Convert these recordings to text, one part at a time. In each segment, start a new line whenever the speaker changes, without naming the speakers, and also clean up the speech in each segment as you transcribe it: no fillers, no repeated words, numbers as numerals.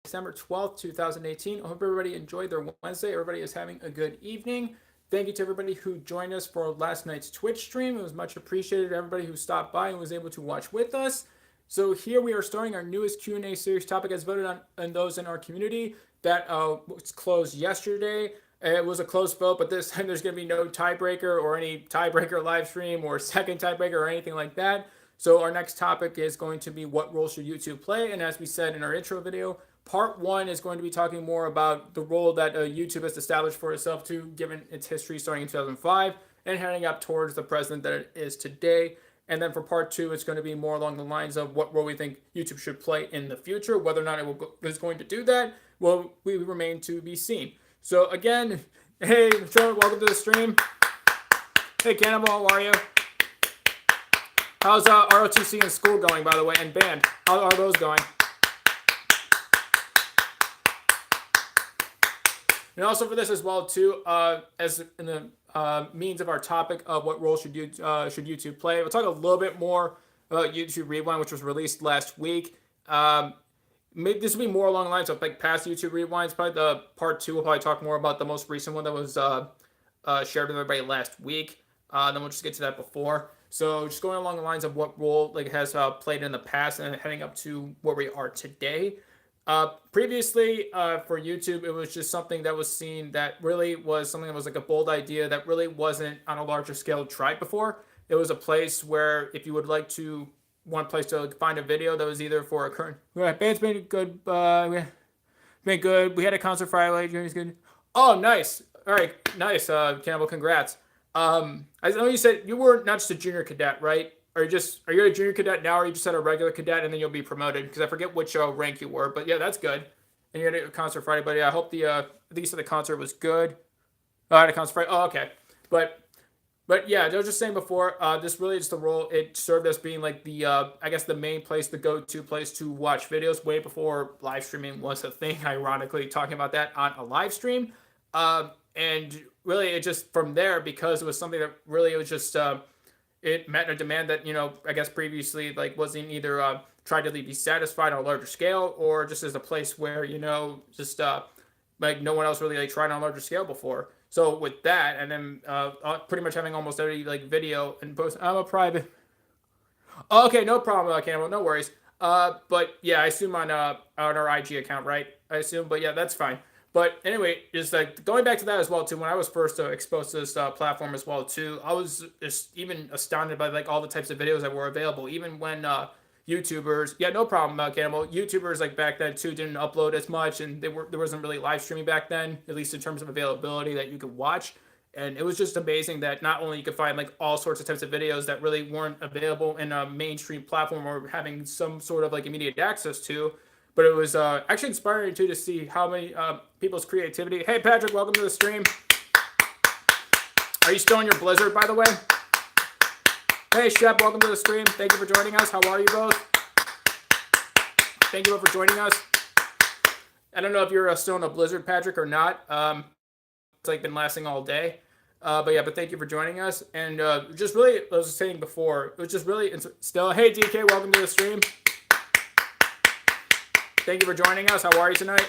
December 12th, 2018. I hope everybody enjoyed their Wednesday. Everybody is having a good evening. Thank you to everybody who joined us for last night's Twitch stream. It was much appreciated. Everybody who stopped by and was able to watch with us. So here we are starting our newest Q&A series topic as voted on and those in our community. That was closed yesterday. It was a close vote, but this time there's going to be no tiebreaker or any tiebreaker live stream or second tiebreaker or anything like that. So our next topic is going to be what role should YouTube play? And as we said in our intro video, part one is going to be talking more about the role that YouTube has established for itself given its history starting in 2005 and heading up towards the president that it is today. And then for part two, it's going to be more along the lines of what role we think YouTube should play in the future. Whether or not is going to do that, well, we remain to be seen. So again, hey, Joe, welcome to the stream. Hey, Cannibal, how are you? How's ROTC and school going, by the way, and band? How are those going? And also for this as well, too, as in the means of our topic of what role should YouTube play, we'll talk a little bit more about YouTube Rewind, which was released last week. Maybe this will be more along the lines of like past YouTube Rewinds. Probably the part two will probably talk more about the most recent one that was shared with everybody last week. Then we'll just get to that before. So just going along the lines of what role like has played in the past and heading up to where we are today. Previously, for YouTube, it was just something that was seen that really was something that was like a bold idea that really wasn't on a larger scale tried before. It was a place where if you would like to, one place to find a video that was either for a current, band's been good, been good. We had a concert Friday, journey's good. Oh, nice. All right, nice, Campbell, congrats. I know you said you were not just a junior cadet, right? Are you a junior cadet now, or are you just at a regular cadet and then you'll be promoted? Because I forget which rank you were, but yeah, that's good. And you had a concert Friday, but yeah, I hope I think you said the concert was good. I had a concert Friday. Oh, okay. But yeah, I was just saying before, this really is the role. It served as being like the, I guess the main place, the go-to place to watch videos way before live streaming was a thing, ironically, talking about that on a live stream. And really it just from there, because it was something that really it was just, it met a demand that, I guess previously like wasn't either tried to be satisfied on a larger scale or just as a place where, just like no one else really like tried on a larger scale before. So with that, and then pretty much having almost every like video and post, I'm a private. Oh, okay, no problem, Campbell, no worries. But yeah, I assume on our IG account, right? I assume, but yeah, that's fine. But anyway, just like going back to that as well too. When I was first exposed to this platform as well too, I was just even astounded by like all the types of videos that were available. Even when YouTubers, yeah, no problem, Campbell. YouTubers like back then too didn't upload as much, and there wasn't really live streaming back then, at least in terms of availability that you could watch. And it was just amazing that not only you could find like all sorts of types of videos that really weren't available in a mainstream platform or having some sort of like immediate access to, but it was actually inspiring too to see how many people's creativity. Hey Patrick, welcome to the stream. Are you still in your Blizzard, by the way? Hey Shep, welcome to the stream. Thank you for joining us. How are you both? Thank you both for joining us. I don't know if you're still in a Blizzard, Patrick, or not. It's like been lasting all day. But thank you for joining us. And just really, I was saying before, it was just really still. Hey DK, welcome to the stream. Thank you for joining us. How are you tonight?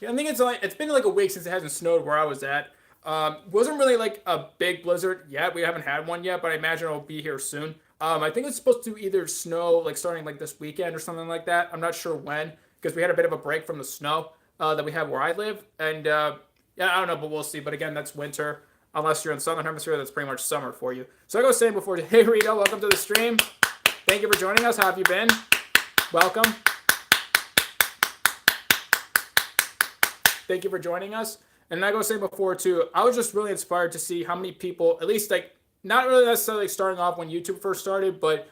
Yeah, I think it's been like a week since it hasn't snowed where I was at. Wasn't really like a big blizzard yet. We haven't had one yet, but I imagine it'll be here soon. I think it's supposed to either snow like starting like this weekend or something like that. I'm not sure when, because we had a bit of a break from the snow that we have where I live. And yeah, I don't know, but we'll see. But again, that's winter. Unless you're in the southern hemisphere, that's pretty much summer for you. So like I was saying before, hey Rito, welcome to the stream. Thank you for joining us. How have you been? Welcome. Thank you for joining us. And like I was saying before too, I was just really inspired to see how many people, at least like not really necessarily starting off when YouTube first started, but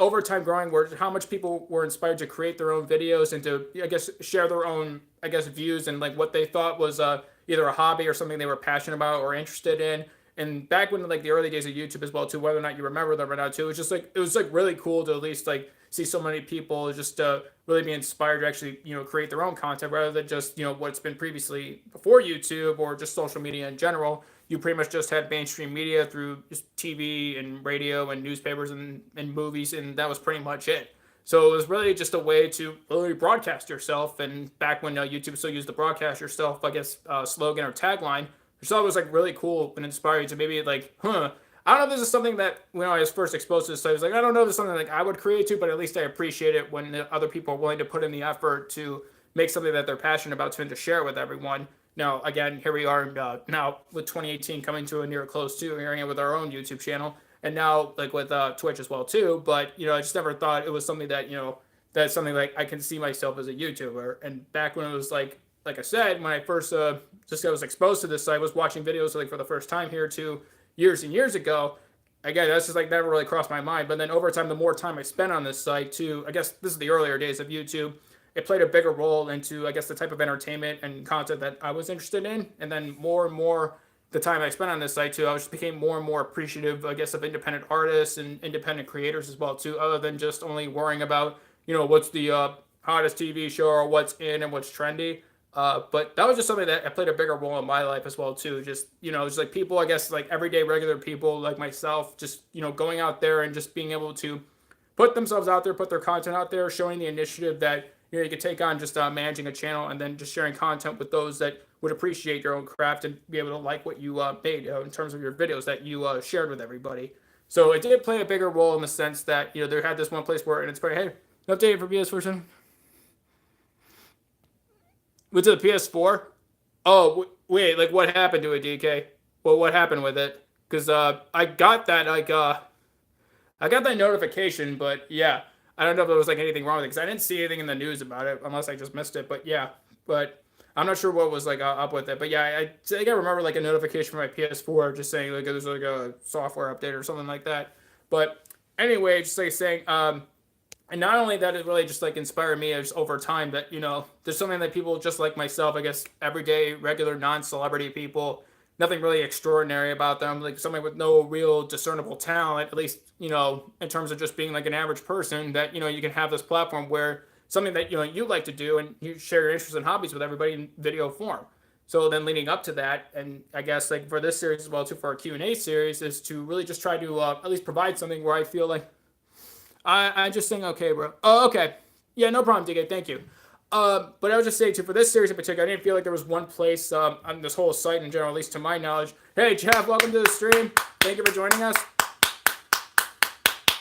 over time growing, where how much people were inspired to create their own videos and to, I guess, share their own, I guess, views and like what they thought was either a hobby or something they were passionate about or interested in. And back when like the early days of YouTube as well too, whether or not you remember them or not too, it was like really cool to at least like see so many people just really be inspired to actually create their own content rather than just what's been previously before YouTube or just social media in general. You pretty much just had mainstream media through just TV and radio and newspapers and movies, and that was pretty much it. So it was really just a way to really broadcast yourself. And back when YouTube still used the broadcast yourself, I guess, slogan or tagline, which I thought was like really cool and inspiring to maybe like, I don't know if this is something that when I was first exposed to this site, I was like, I don't know if it's something like I would create too, but at least I appreciate it when other people are willing to put in the effort to make something that they're passionate about to share with everyone. Now, again, here we are now with 2018 coming to a near close to hearing it with our own YouTube channel, and now like with Twitch as well too. But I just never thought it was something that that's something like I can see myself as a YouTuber. And back when it was like I said, when I first just was exposed to this site, I was watching videos like for the first time here 2 years and years ago. Again, that's just like never really crossed my mind. But then over time, the more time I spent on this site too, I guess this is the earlier days of YouTube, it played a bigger role into, I guess, the type of entertainment and content that I was interested in. And then more and more the time I spent on this site too, I just became more and more appreciative, I guess, of independent artists and independent creators as well too, other than just only worrying about, what's the hottest TV show or what's in and what's trendy. But that was just something that played a bigger role in my life as well too. Just just like people, I guess, like everyday regular people like myself, just going out there and just being able to put themselves out there, put their content out there, showing the initiative that you could take on just managing a channel, and then just sharing content with those that would appreciate your own craft and be able to like what you made in terms of your videos that you shared with everybody. So it did play a bigger role in the sense that there had this one place where, and it's pretty, hey, update for PS4. Went to the PS4. Oh wait, like what happened to it, DK? Well, what happened with it? Because I got that I got that notification, but yeah, I don't know if there was like anything wrong with it because I didn't see anything in the news about it unless I just missed it. But yeah, but I'm not sure what was like up with it. But yeah, I think I remember like a notification from my PS4 just saying like there's like a software update or something like that. But anyway, just like saying, and not only that, it really just like inspired me as over time that there's something that people just like myself, I guess, everyday regular non-celebrity people, nothing really extraordinary about them, like somebody with no real discernible talent, at least in terms of just being like an average person, that you can have this platform where something that you like to do and you share your interests and hobbies with everybody in video form. So then leading up to that, and I guess like for this series as well too, for our Q&A series, is to really just try to at least provide something where I feel like I just think, okay, bro. Oh, okay. Yeah, no problem, DK. Thank you. But I was just saying, too, for this series in particular, I didn't feel like there was one place on this whole site in general, at least to my knowledge. Hey, Jeff, welcome to the stream. Thank you for joining us.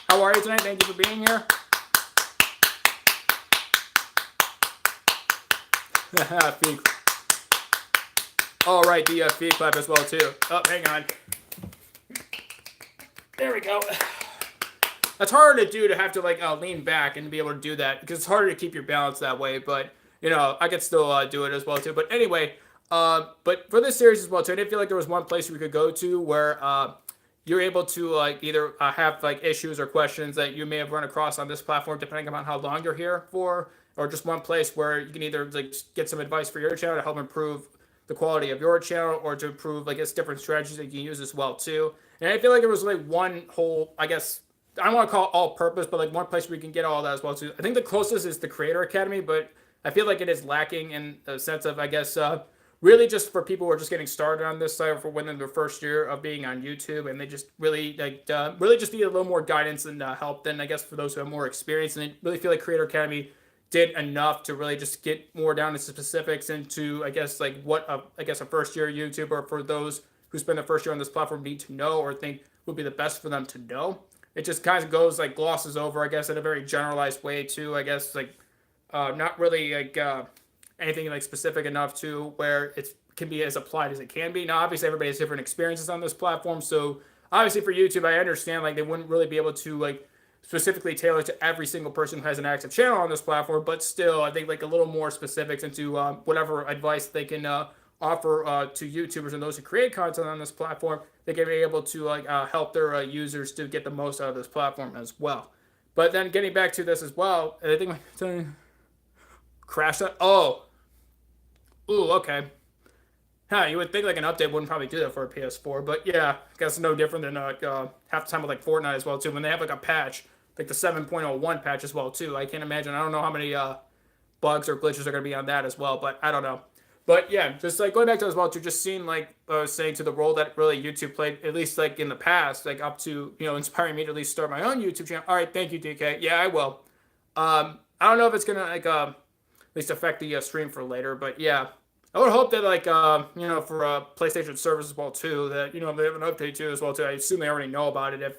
How are you tonight? Thank you for being here. Feed. All right, the feed clap as well, too. Oh, hang on. There we go. That's harder to do, to have to like lean back and be able to do that, because it's harder to keep your balance that way. But I could still do it as well too. But anyway, but for this series as well too, I didn't feel like there was one place we could go to where you're able to like either have like issues or questions that you may have run across on this platform, depending on how long you're here for, or just one place where you can either like get some advice for your channel to help improve the quality of your channel, or to improve, I guess, different strategies that you can use as well too. And I feel like there was like one whole, I guess, I don't want to call it all purpose, but like one place where we can get all that as well too. I think the closest is the Creator Academy, but I feel like it is lacking in the sense of, I guess, really just for people who are just getting started on this site, or for within their first year of being on YouTube, and they just really really just need a little more guidance and help than, I guess, for those who have more experience. And I really feel like Creator Academy did enough to really just get more down into specifics into, I guess, like what a first year YouTuber, for those who spend their first year on this platform, need to know or think would be the best for them to know. It just kind of goes like glosses over, I guess, in a very generalized way too. I guess like not really like anything like specific enough to where it can be as applied as it can be. Now, obviously, everybody has different experiences on this platform, so obviously for YouTube, I understand like they wouldn't really be able to like specifically tailor to every single person who has an active channel on this platform. But still, I think like a little more specifics into whatever advice they can offer to YouTubers and those who create content on this platform, they can be able to like help their users to get the most out of this platform as well. But then getting back to this as well, I think my crash that. Oh, ooh, okay. Huh, you would think like an update wouldn't probably do that for a PS4, but yeah, I guess it's no different than half the time with like Fortnite as well too. When they have like a patch, like the 7.01 patch as well too. I can't imagine. I don't know how many bugs or glitches are going to be on that as well, but I don't know. But yeah, just like going back to as well, to just seeing like I was saying, to the role that really YouTube played, at least like in the past, like up to inspiring me to at least start my own YouTube channel. All right, thank you, DK. Yeah, I will. I don't know if it's gonna like at least affect the stream for later, but yeah, I would hope that like for PlayStation service as well too, that they have an update too as well too. I assume they already know about it if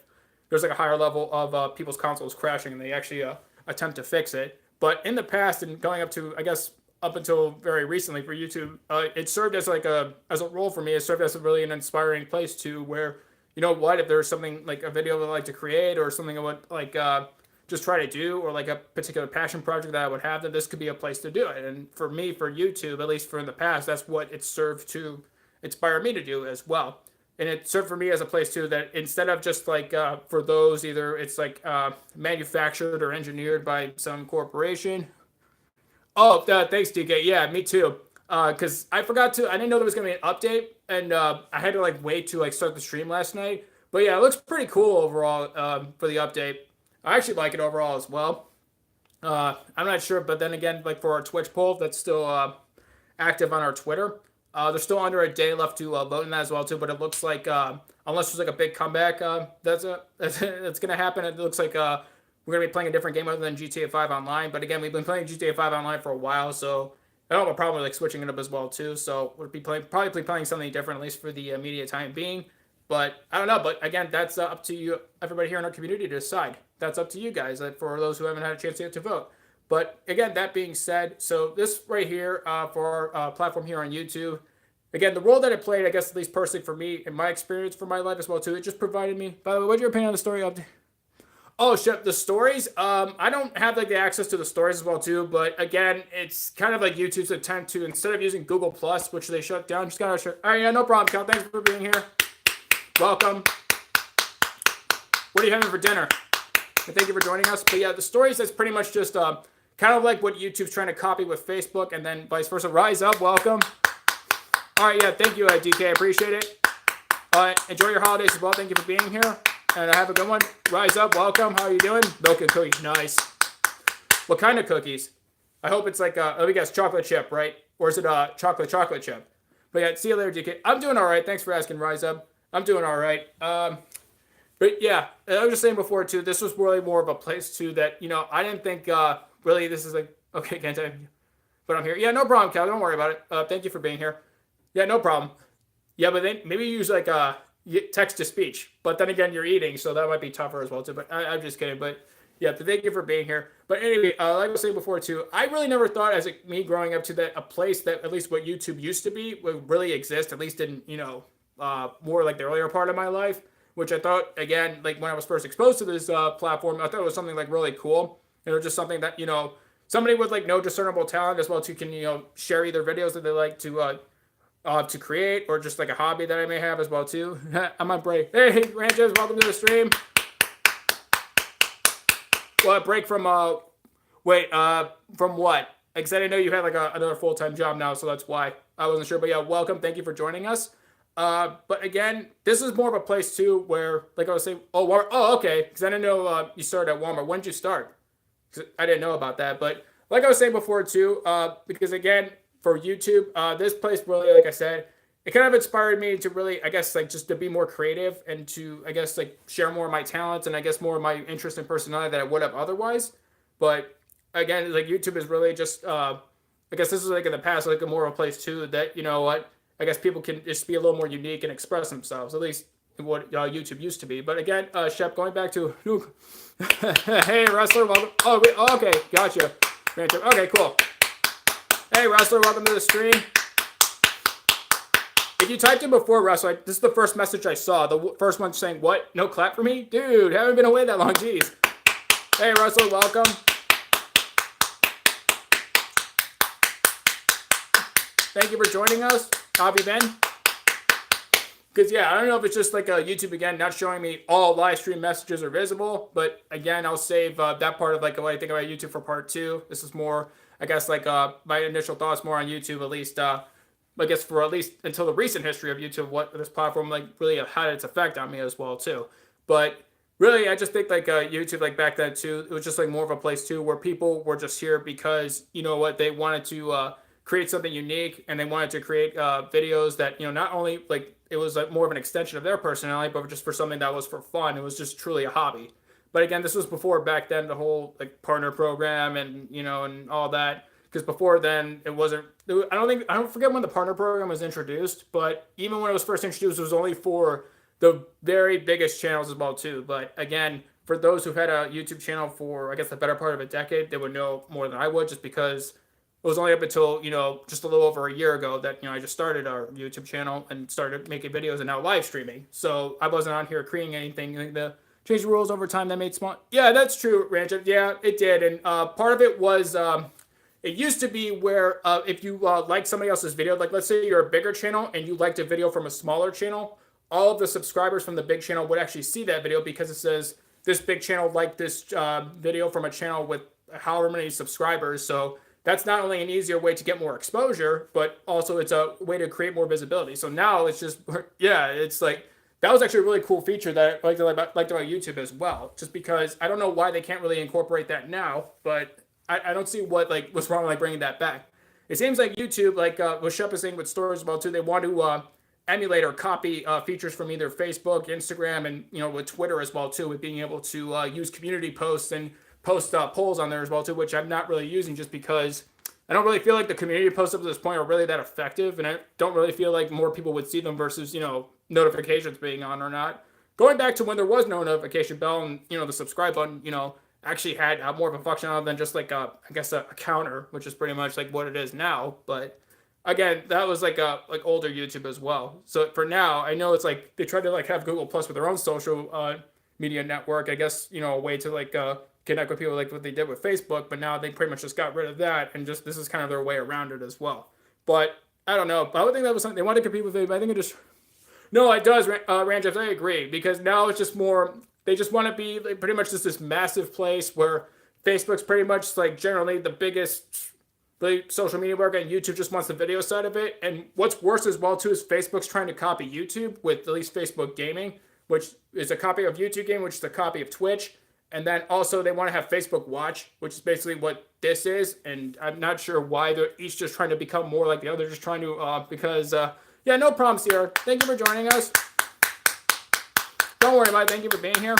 there's like a higher level of people's consoles crashing and they actually attempt to fix it. But in the past and going up to I guess up until very recently for YouTube, it served as like a role for me. It served as a really an inspiring place to where if there's something like a video that I like to create or something I would like just try to do or like a particular passion project that I would have, that this could be a place to do it. And for me, for YouTube, at least for in the past, that's what it served to inspire me to do as well. And it served for me as a place too that instead of just like for those, either it's like manufactured or engineered by some corporation. Oh, thanks, DK. Yeah, me too. Because I didn't know there was gonna be an update, and I had to like wait to like start the stream last night. But yeah, it looks pretty cool overall for the update. I actually like it overall as well. I'm not sure, but then again, like for our Twitch poll, that's still active on our Twitter. There's still under a day left to vote in that as well too. But it looks like unless there's like a big comeback that's gonna happen, it looks like we're gonna be playing a different game other than GTA 5 Online. But again, we've been playing GTA 5 Online for a while, so I don't have a problem with like switching it up as well too. So we'll be probably playing something different at least for the immediate time being. But I don't know. But again, that's up to you, everybody here in our community, to decide. That's up to you guys. For those who haven't had a chance yet to vote. But again, that being said, so this right here for our platform here on YouTube. Again, the role that it played, I guess at least personally for me, in my experience for my life as well too, it just provided me. By the way, what's your opinion on the story update? Oh shit, the stories. I don't have like the access to the stories as well too, but again, it's kind of like YouTube's attempt to, instead of using Google Plus, which they shut down, just gotta shut. All right, yeah, no problem, Cal. Thanks for being here. Welcome. What are you having for dinner? And thank you for joining us. But yeah, the stories is pretty much just kind of like what YouTube's trying to copy with Facebook, and then vice versa. Rise up, welcome. All right, yeah, thank you, DK. I appreciate it. Enjoy your holidays as well. Thank you for being here. And have a good one. Rise up, welcome. How are you doing? Milk and cookies, nice. What kind of cookies? I hope it's like, let me guess, chocolate chip, right? Or is it chocolate chip? But yeah, see you later, DK. I'm doing all right. Thanks for asking, Rise Up. I'm doing all right. But yeah, I was just saying before, too, this was really more of a place, too, that, I didn't think really this is like, okay, can't tell you. But I'm here. Yeah, no problem, Cal. Don't worry about it. Thank you for being here. Yeah, no problem. Yeah, but then maybe use like text to speech, but then again, you're eating, so that might be tougher as well too. But I'm just kidding. But yeah, thank you for being here. But anyway, like I was saying before too, I really never thought as me growing up to that a place that at least what YouTube used to be would really exist, at least in more like the earlier part of my life, which I thought again, like when I was first exposed to this platform, I thought it was something like really cool. It was just something that somebody with like no discernible talent as well too can share either videos that they like to create, or just like a hobby that I may have as well too. I'm on break. Hey, Ranches, welcome to the stream. What break from? From what? Because I didn't know you had like another full-time job now, so that's why I wasn't sure. But yeah, welcome. Thank you for joining us. But again, this is more of a place too where, like I was saying, okay. Because I didn't know you started at Walmart. When did you start? Because I didn't know about that. But like I was saying before too, because again, for YouTube, this place really, like I said, it kind of inspired me to really, I guess, like just to be more creative and to, I guess, like share more of my talents and I guess more of my interest and personality that I would have otherwise. But again, like YouTube is really just, I guess this is like in the past, like a more of a place too that, I guess people can just be a little more unique and express themselves, at least what YouTube used to be. But again, Shep, going back to, hey, Wrestler, welcome. Oh, wait, okay, gotcha. Okay, cool. Hey, Wrestler, welcome to the stream. If you typed in before, Wrestler, this is the first message I saw. The first one saying, what? No clap for me? Dude, haven't been away that long. Jeez. Hey, Wrestler, welcome. Thank you for joining us. How have you been? Because, yeah, I don't know if it's just like YouTube, again, not showing me all live stream messages are visible. But, again, I'll save that part of like what I think about YouTube for part 2. This is more, I guess, like my initial thoughts more on YouTube, at least, I guess for at least until the recent history of YouTube, what this platform like really had its effect on me as well too. But really, I just think like YouTube, like back then too, it was just like more of a place too where people were just here because they wanted to create something unique and they wanted to create videos that not only like it was like more of an extension of their personality, but just for something that was for fun. It was just truly a hobby. But again, this was before back then the whole like partner program and and all that. Because before then it wasn't. I don't forget when the partner program was introduced, but even when it was first introduced, it was only for the very biggest channels as well too. But again, for those who've had a YouTube channel for I guess the better part of a decade, they would know more than I would, just because it was only up until just a little over a year ago that I just started our YouTube channel and started making videos and now live streaming. So I wasn't on here creating anything. Like the change the rules over time that made small. Yeah, that's true, Rancho. Yeah, it did, and part of it was it used to be where if you like somebody else's video, like let's say you're a bigger channel and you liked a video from a smaller channel, all of the subscribers from the big channel would actually see that video because it says this big channel liked this video from a channel with however many subscribers. So that's not only an easier way to get more exposure, but also it's a way to create more visibility. So now it's just, yeah, it's like, that was actually a really cool feature that I liked about YouTube as well. Just because I don't know why they can't really incorporate that now, but I don't see what's wrong with bringing that back. It seems like YouTube, what Shep is saying with stories as well too, they want to emulate or copy features from either Facebook, Instagram, and with Twitter as well too, with being able to use community posts and post polls on there as well too, which I'm not really using just because I don't really feel like the community posts up to this point are really that effective, and I don't really feel like more people would see them versus notifications being on or not. Going back to when there was no notification bell and the subscribe button, actually had more of a function on than just I guess a counter, which is pretty much like what it is now. But again, that was like older YouTube as well. So for now, I know it's like they tried to have Google Plus with their own social media network. I guess a way to connect with people like what they did with Facebook, but now they pretty much just got rid of that, and just this is kind of their way around it as well. But I don't know. But I would think that was something they wanted to compete with it. But I think it just no, it does, Ranjef. I agree, because now it's just more. They just want to be pretty much just this massive place where Facebook's pretty much generally the biggest social media work, and YouTube just wants the video side of it. And what's worse as well too is Facebook's trying to copy YouTube with at least Facebook Gaming, which is a copy of YouTube Game, which is a copy of Twitch. And then also they want to have Facebook Watch, which is basically what this is. And I'm not sure why they're each just trying to become more like the other. They're just trying to, yeah, no problem, Sierra. Thank you for joining us. Don't worry about it. Thank you for being here.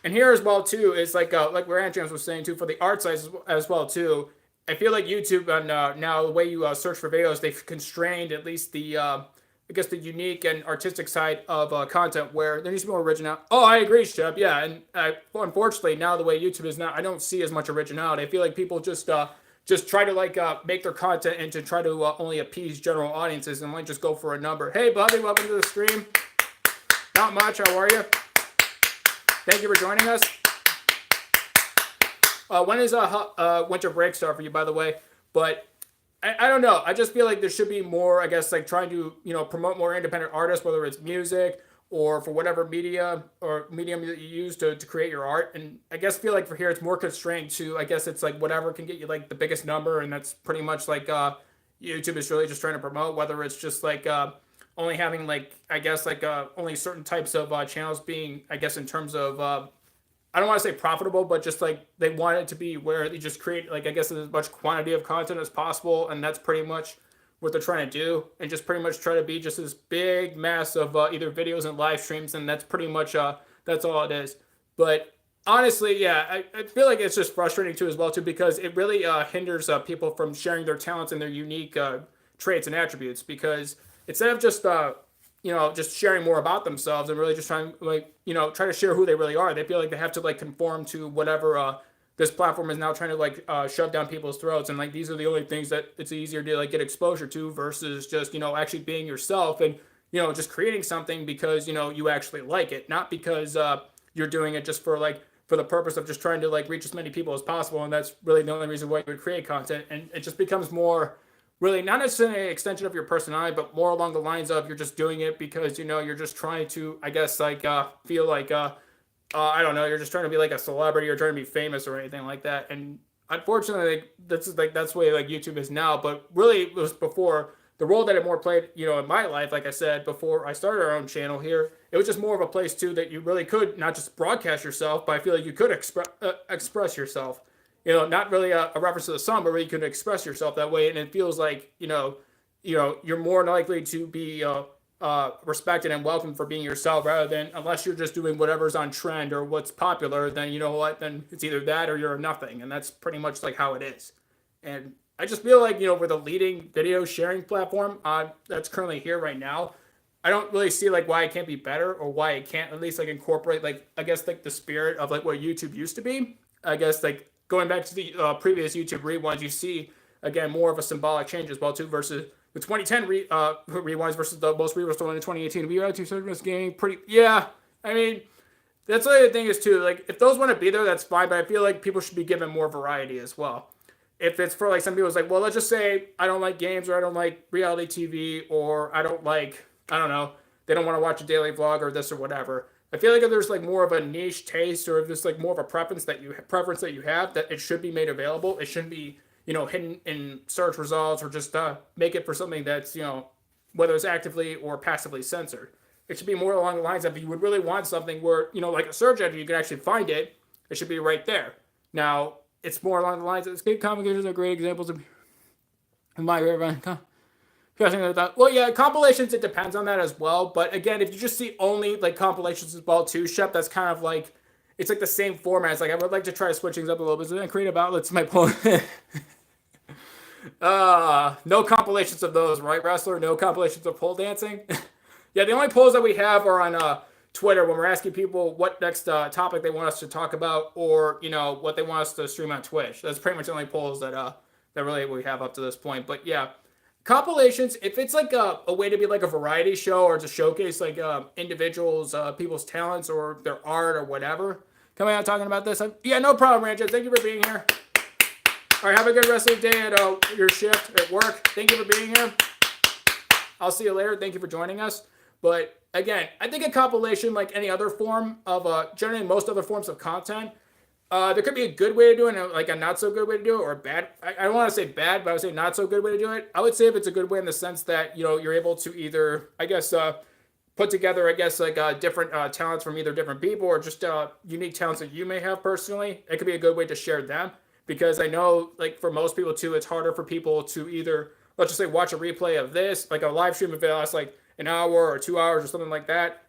And here as well too is like where Andrews was saying too, for the art size as well too. I feel like YouTube and now the way you search for videos, they've constrained at least the I guess the unique and artistic side of content, where there needs to be more originality. Oh, I agree, Shep. Yeah, and unfortunately now the way YouTube is now, I don't see as much originality. I feel like people just try to make their content and to try to only appease general audiences and just go for a number. Hey, Bobby, welcome to the stream. Not much. How are you? Thank you for joining us. When is winter break start for you, by the way? But I don't know. I just feel like there should be more, I guess, trying to, promote more independent artists, whether it's music or for whatever media or medium that you use to create your art. And I guess feel like for here, it's more constrained to, I guess it's whatever can get you the biggest number. And that's pretty much YouTube is really just trying to promote, whether it's just only having I guess only certain types of channels being, I guess, in terms of, I don't want to say profitable, but just they want it to be where they just create I guess as much quantity of content as possible, and that's pretty much what they're trying to do, and just pretty much try to be just this big mass of either videos and live streams, and that's pretty much that's all it is. But honestly, yeah, I feel like it's just frustrating too as well too, because it really hinders people from sharing their talents and their unique traits and attributes, because instead of just just sharing more about themselves and really just trying try to share who they really are, they feel like they have to conform to whatever this platform is now trying to shove down people's throats, and these are the only things that it's easier to get exposure to versus just actually being yourself and just creating something because you actually like it, not because you're doing it just for the purpose of just trying to reach as many people as possible, and that's really the only reason why you would create content. And it just becomes more really not necessarily an extension of your personality, but more along the lines of you're just doing it because you're just trying to, I guess, feel I don't know, you're just trying to be a celebrity or trying to be famous or anything like that. And unfortunately, that's the way YouTube is now. But really, it was before the role that it more played, in my life. Like I said before, I started our own channel here. It was just more of a place too that you really could not just broadcast yourself, but I feel like you could express yourself. Not really a reference to the song, but really you can express yourself that way. And it feels like, you're more likely to be respected and welcomed for being yourself, rather than unless you're just doing whatever's on trend or what's popular, then you know what, then it's either that or you're nothing, and that's pretty much like how it is. And I just feel like, we're the leading video sharing platform that's currently here right now. I don't really see like why it can't be better, or why it can't at least like incorporate, like, I guess, like the spirit of like what YouTube used to be. I guess like going back to the previous YouTube rewinds, you see again more of a symbolic change as well too, versus the 2010 rewinds versus the most rewinds in 2018. We are two segments game pretty. Yeah, I mean, that's the other thing is too, like, if those want to be there, that's fine, but I feel like people should be given more variety as well. If it's for like some people, it's like, well, let's just say I don't like games, or I don't like reality TV, or I don't like, I don't know, they don't want to watch a daily vlog or this or whatever. I feel like if there's like more of a niche taste, or if there's like more of a preference that you have, that it should be made available. It shouldn't be, hidden in search results, or just make it for something that's, whether it's actively or passively censored. It should be more along the lines of, if you would really want something where, like a search engine, you can actually find it, it should be right there. Now, it's more along the lines of escape compilations are great examples of my favorite. Well, yeah, compilations, it depends on that as well. But again, if you just see only like compilations as well too, Shep, that's kind of like, it's like the same format. It's like, I would like to try to switch things up a little bit. So then creative outlets, my point. No compilations of those, right, wrestler? No compilations of pole dancing. Yeah, the only polls that we have are on Twitter, when we're asking people what next topic they want us to talk about, or what they want us to stream on Twitch. That's pretty much the only polls that really we have up to this point. But yeah, compilations, if it's like a way to be like a variety show, or to showcase like individuals, people's talents or their art or whatever, coming out talking about this, yeah, no problem, Rancho. Thank you for being here. All right, have a good rest of the day at your shift at work. Thank you for being here. I'll see you later. Thank you for joining us. But again, I think a compilation, like any other form of, generally most other forms of content, there could be a good way to do it, and like a not so good way to do it, or a bad. I don't want to say bad, but I would say not so good way to do it. I would say if it's a good way in the sense that you're able to either, I guess, put together, I guess, like different talents from either different people, or just unique talents that you may have personally. It could be a good way to share them, because I know, like, for most people too, it's harder for people to either, let's just say, watch a replay of this, like a live stream, if it lasts like an hour or 2 hours or something like that,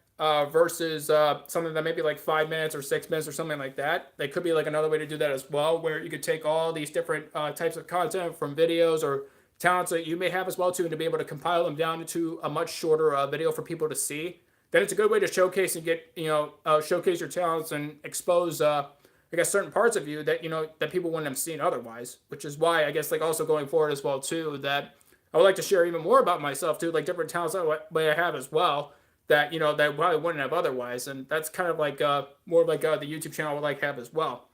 versus something that may be like 5 minutes or 6 minutes or something like that. There could be like another way to do that as well, where you could take all these different types of content from videos or talents that you may have as well too, and to be able to compile them down into a much shorter video for people to see. Then it's a good way to showcase and get, showcase your talents and expose, I guess, certain parts of you that, that people wouldn't have seen otherwise, which is why, I guess, like, also going forward as well too, that I would like to share even more about myself too, like different talents that I have as well, that, that I probably wouldn't have otherwise. And that's kind of like more like the YouTube channel I would like to have as well.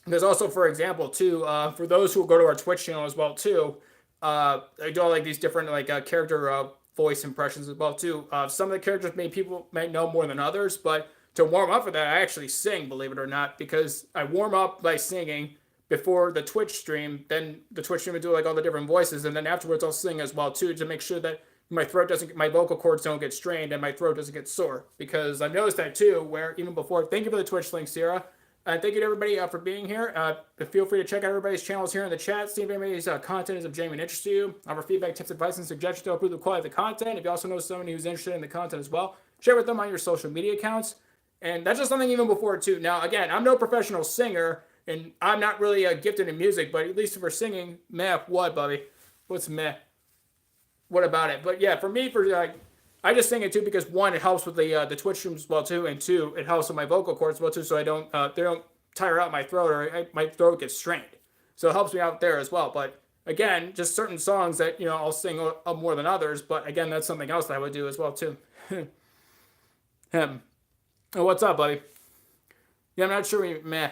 There's also, for example, too, for those who go to our Twitch channel as well too, I do all like these different like character voice impressions as well too. Some of the characters people may know more than others, but to warm up for that, I actually sing, believe it or not, because I warm up by singing before the Twitch stream. Then the Twitch stream would do like all the different voices, and then afterwards I'll sing as well too, to make sure that my vocal cords don't get strained and my throat doesn't get sore. Because I've noticed that too, where even before, thank you for the Twitch link, Sierra. And thank you to everybody for being here. Feel free to check out everybody's channels here in the chat. See if anybody's content is of genuine interest to you. Offer feedback, tips, advice, and suggestions to improve the quality of the content. If you also know somebody who's interested in the content as well, share with them on your social media accounts. And that's just something even before too. Now, again, I'm no professional singer, and I'm not really gifted in music, but at least for singing, meh, what, Bubby? What's meh? What about it? But yeah, for me, I just sing it too because, one, it helps with the Twitch streams as well too, and two, it helps with my vocal cords as well too, so I don't they don't tire out my throat, or my throat gets strained. So it helps me out there as well. But again, just certain songs that I'll sing more than others. But again, that's something else that I would do as well too. Oh, what's up, buddy? Yeah, I'm not sure meh,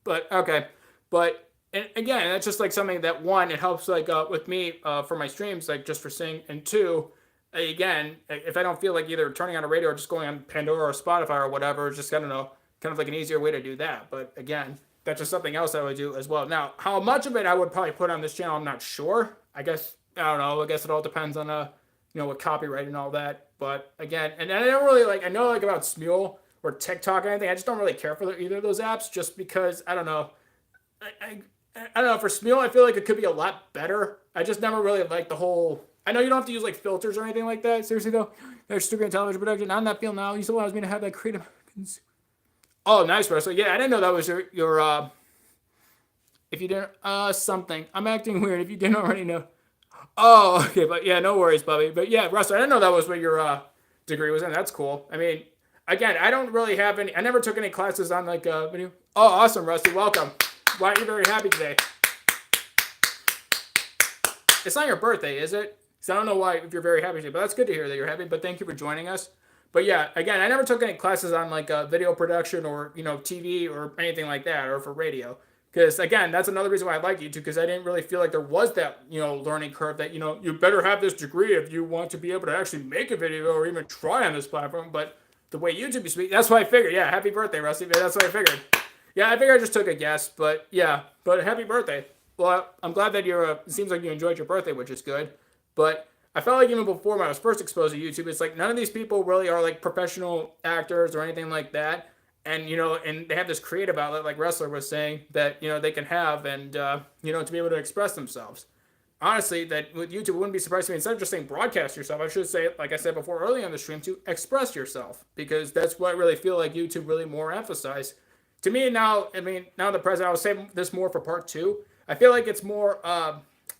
but okay. But and again, that's just like something that, one, it helps like with me for my streams, like just for singing, and two, again, if I don't feel like either turning on a radio or just going on Pandora or Spotify or whatever, it's just, I don't know, kind of like an easier way to do that. But again, that's just something else I would do as well. Now, how much of it I would probably put on this channel, I'm not sure. I guess, I don't know. I guess it all depends on with copyright and all that. But again, and I don't really I know like about Smule or TikTok or anything. I just don't really care for either of those apps, just because, I don't know. I don't know, for Smule, I feel like it could be a lot better. I just never really liked the whole I know you don't have to use like filters or anything like that. Seriously though, there's studio and television production. I'm not feeling now. You still allows me to have that creative. Oh, nice, bro. So yeah, I didn't know that was your. If you didn't, something. I'm acting weird. If you didn't already know. Oh, okay, but yeah, no worries, Bubby. But yeah, Russell, I didn't know that was what your degree was in. That's cool. I mean, again, I don't really have any. I never took any classes on like video. Oh, awesome, Rusty. Welcome. Why are you very happy today? It's not your birthday, is it? So I don't know why if you're very happy today, but that's good to hear that you're happy. But thank you for joining us. But yeah, again, I never took any classes on like video production or TV or anything like that, or for radio. Because again, that's another reason why I like YouTube, because I didn't really feel like there was that learning curve that you better have this degree if you want to be able to actually make a video or even try on this platform. But the way YouTube is, that's why I figured. Yeah, happy birthday, Rusty. That's what I figured. Yeah, I figured I just took a guess, but yeah, but happy birthday. Well, I'm glad that you're. It seems like you enjoyed your birthday, which is good. But I felt like even before when I was first exposed to YouTube, it's like none of these people really are like professional actors or anything like that. And and they have this creative outlet, like Wrestler was saying, that they can have, and to be able to express themselves. Honestly, that with YouTube, it wouldn't be surprised to me, instead of just saying broadcast yourself, I should say, like I said before early on the stream, to express yourself, because that's what I really feel like YouTube really more emphasized. To me now, I mean, now the president, I was saying this more for part 2. I feel like it's more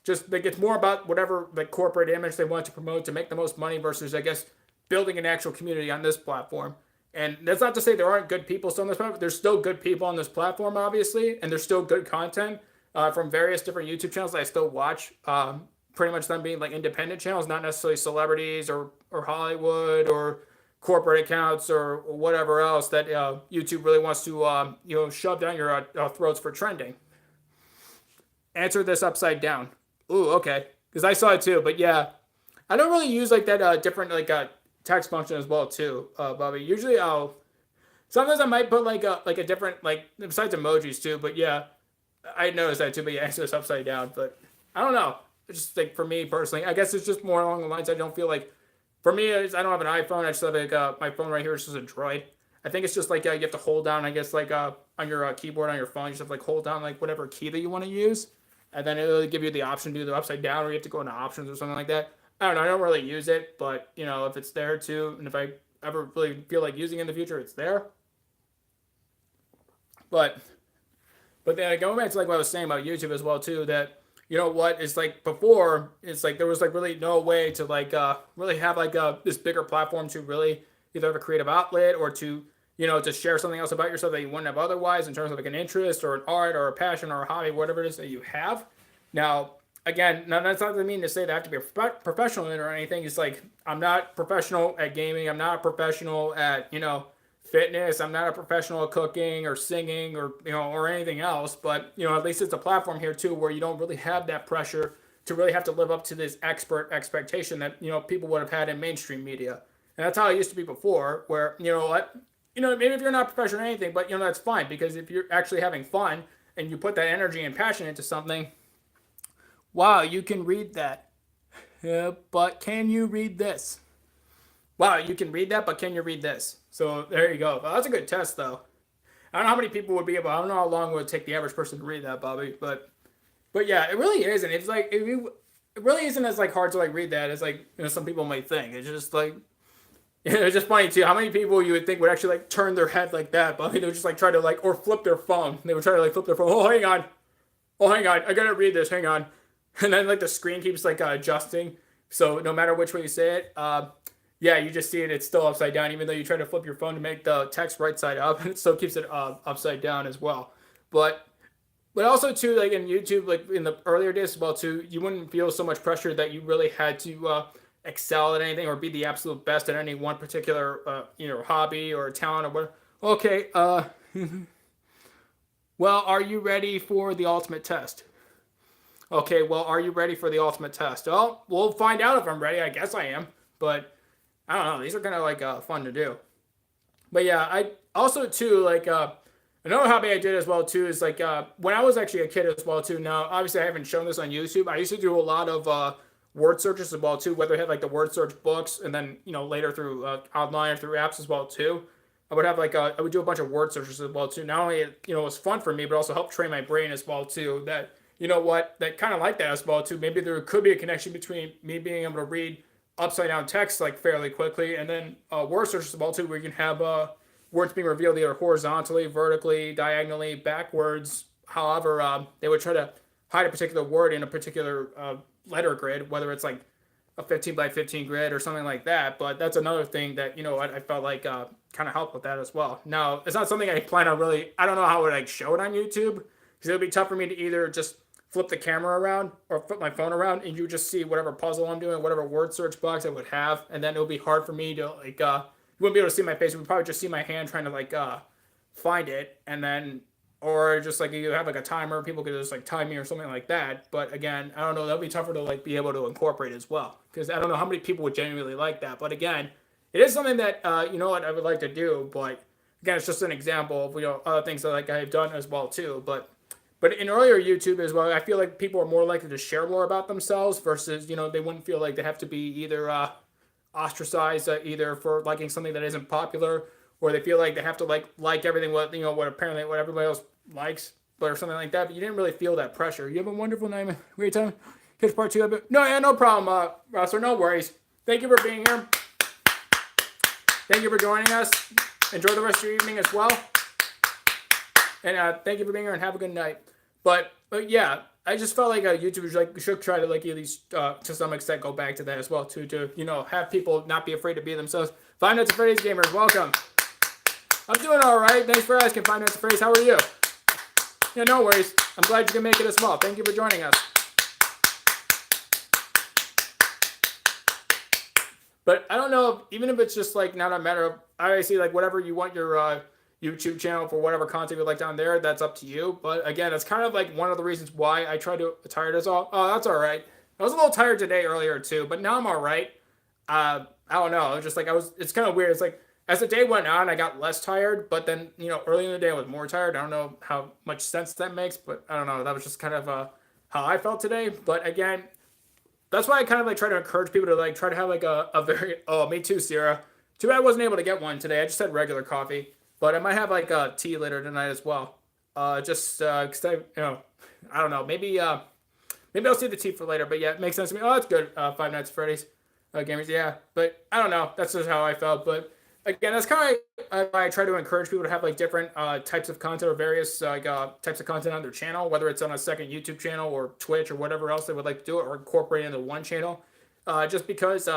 just like it's more about whatever the corporate image they want to promote to make the most money versus, I guess, building an actual community on this platform. And that's not to say there aren't good people still on this platform. There's still good people on this platform, obviously, and there's still good content from various different YouTube channels that I still watch. Pretty much them being like independent channels, not necessarily celebrities or Hollywood or corporate accounts or whatever else that YouTube really wants to shove down your throats for trending. Answer this upside down. Ooh, okay, because I saw it too. But yeah, I don't really use like that different like text function as well too, Bobby. Usually sometimes I might put like a different, like, besides emojis too. But yeah, I noticed that too. But yeah, it's just upside down. But I don't know. It's just like for me personally, I guess it's just more along the lines. I don't feel like, for me, I don't have an iPhone. I just have like my phone right here is just a Droid. I think it's just like you have to hold down, I guess, like on your keyboard on your phone, you just have to like hold down like whatever key that you want to use, and then it'll give you the option to do the upside down, or you have to go into options or something like that. I don't know. I don't really use it, but if it's there too, and if I ever really feel like using it in the future, it's there. But then going back to like what I was saying about YouTube as well too, that what is like before, it's like there was like really no way to like really have like this bigger platform to really either have a creative outlet or to to share something else about yourself that you wouldn't have otherwise, in terms of like an interest or an art or a passion or a hobby, whatever it is that you have. Now, again, now that's not to mean to say that I have to be a professional in it or anything. It's like I'm not professional at gaming. I'm not a professional at fitness. I'm not a professional at cooking or singing or or anything else. But at least it's a platform here too where you don't really have that pressure to really have to live up to this expert expectation that people would have had in mainstream media. And that's how it used to be before, where maybe if you're not professional or anything, but that's fine, because if you're actually having fun and you put that energy and passion into something, wow, you can read that. But can you read this? Wow, you can read that, but can you read this? So there you go. Well, that's a good test, though. I don't know how many people would be able. I don't know how long it would take the average person to read that, Bobby. But yeah, it really isn't. It's like it really isn't as like hard to like read that as like some people might think. It's just like it's just funny too how many people you would think would actually like turn their head like that, but they would just like try to like, or flip their phone. They would try to like flip their phone. Oh, hang on, I gotta read this. Hang on. And then like the screen keeps like adjusting, so no matter which way you say it, yeah, you just see it. It's still upside down, even though you try to flip your phone to make the text right side up, and it still keeps it upside down as well. But also too, like in YouTube, like in the earlier days as well too, you wouldn't feel so much pressure that you really had to excel at anything or be the absolute best at any one particular hobby or talent or whatever. Okay, well, are you ready for the ultimate test? Okay, well, are you ready for the ultimate test? Well, we'll find out if I'm ready. I guess I am, but I don't know. These are kind of like fun to do. But yeah, I also too like another hobby I did as well too is like when I was actually a kid as well too. Now, obviously, I haven't shown this on YouTube. I used to do a lot of word searches as well too. Whether I had like the word search books, and then later through online or through apps as well too. I would have like I would do a bunch of word searches as well too. Not only it was fun for me, but also helped train my brain as well too. That you know what, that kind of like that as well too. Maybe there could be a connection between me being able to read upside down text like fairly quickly, and then word search as well too, where you can have words being revealed either horizontally, vertically, diagonally, backwards. However, they would try to hide a particular word in a particular letter grid, whether it's like a 15 by 15 grid or something like that. But that's another thing that, you know, I felt like kind of helped with that as well. Now, it's not something I plan on really, I don't know how I would like show it on YouTube, because it would be tough for me to either just flip the camera around or flip my phone around and you just see whatever puzzle I'm doing, whatever word search box I would have. And then it would be hard for me to like, you wouldn't be able to see my face. You would probably just see my hand trying to like find it. And then, or just like you have like a timer, people could just like time me or something like that. But again, I don't know, that'd be tougher to like be able to incorporate as well, because I don't know how many people would genuinely like that. But again, it is something that you know what, I would like to do. But again, it's just an example of, you know, other things that like I've done as well too. But in earlier YouTube as well, I feel like people are more likely to share more about themselves versus, you know, they wouldn't feel like they have to be either ostracized either for liking something that isn't popular, or they feel like they have to like everything what, you know, what apparently what everybody else likes, but or something like that. But you didn't really feel that pressure. You have a wonderful night. Great time. Catch part 2 of it. No, yeah, no problem, Russell. No worries. Thank you for being here. Thank you for joining us. Enjoy the rest of your evening as well. And thank you for being here and have a good night. But yeah, I just felt like YouTubers should try to like at least to some extent go back to that as well too, to, you know, have people not be afraid to be themselves. 5 Nights at Freddy's gamers, welcome. I'm doing all right. Thanks for asking, 5 Nights at Freddy's. How are you? Yeah, no worries. I'm glad you can make it as well. Thank you for joining us. But I don't know, even if it's just like not a matter of, I see like whatever you want your YouTube channel for, whatever content you like down there, that's up to you. But again, it's kind of like one of the reasons why I try to tired as all. Oh, that's all right. I was a little tired today earlier too, but now I'm all right. I don't know. Just like it's kind of weird. It's like as the day went on, I got less tired, but then, you know, early in the day I was more tired. I don't know how much sense that makes, but I don't know. That was just kind of how I felt today. But again, that's why I kind of like try to encourage people to like try to have like a very, oh, me too, Sierra. Too bad I wasn't able to get one today. I just had regular coffee. But I might have like a tea later tonight as well. Just because I, you know, I don't know. Maybe I'll save the tea for later. But yeah, it makes sense to me. Oh, that's good. 5 Nights at Freddy's gamers. Yeah, but I don't know. That's just how I felt. But again, that's kind of why I try to encourage people to have like different types of content or various types of content on their channel, whether it's on a second YouTube channel or Twitch or whatever else they would like to do it, or incorporate into one channel. Just because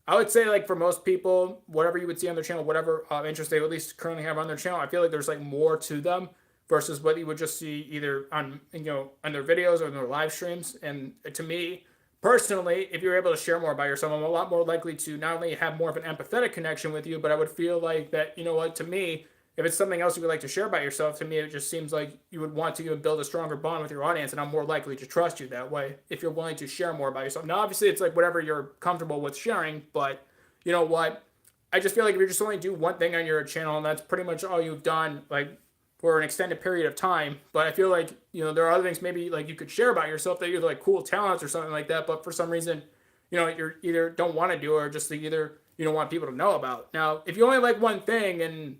I would say, like, for most people, whatever you would see on their channel, whatever interest they at least currently have on their channel, I feel like there's like more to them versus what you would just see either on, you know, on their videos or their live streams. And to me personally, if you're able to share more about yourself, I'm a lot more likely to not only have more of an empathetic connection with you, but I would feel like that, you know what, to me, if it's something else you would like to share about yourself, to me, it just seems like you would want to build a stronger bond with your audience, and I'm more likely to trust you that way if you're willing to share more about yourself. Now, obviously, it's like whatever you're comfortable with sharing, but you know what? I just feel like if you just only do one thing on your channel, and that's pretty much all you've done, like, for an extended period of time, but I feel like, you know, there are other things maybe like you could share about yourself that you're like cool talents or something like that, but for some reason, you know, you're either don't want to do or just either you don't want people to know about. Now, if you only like one thing and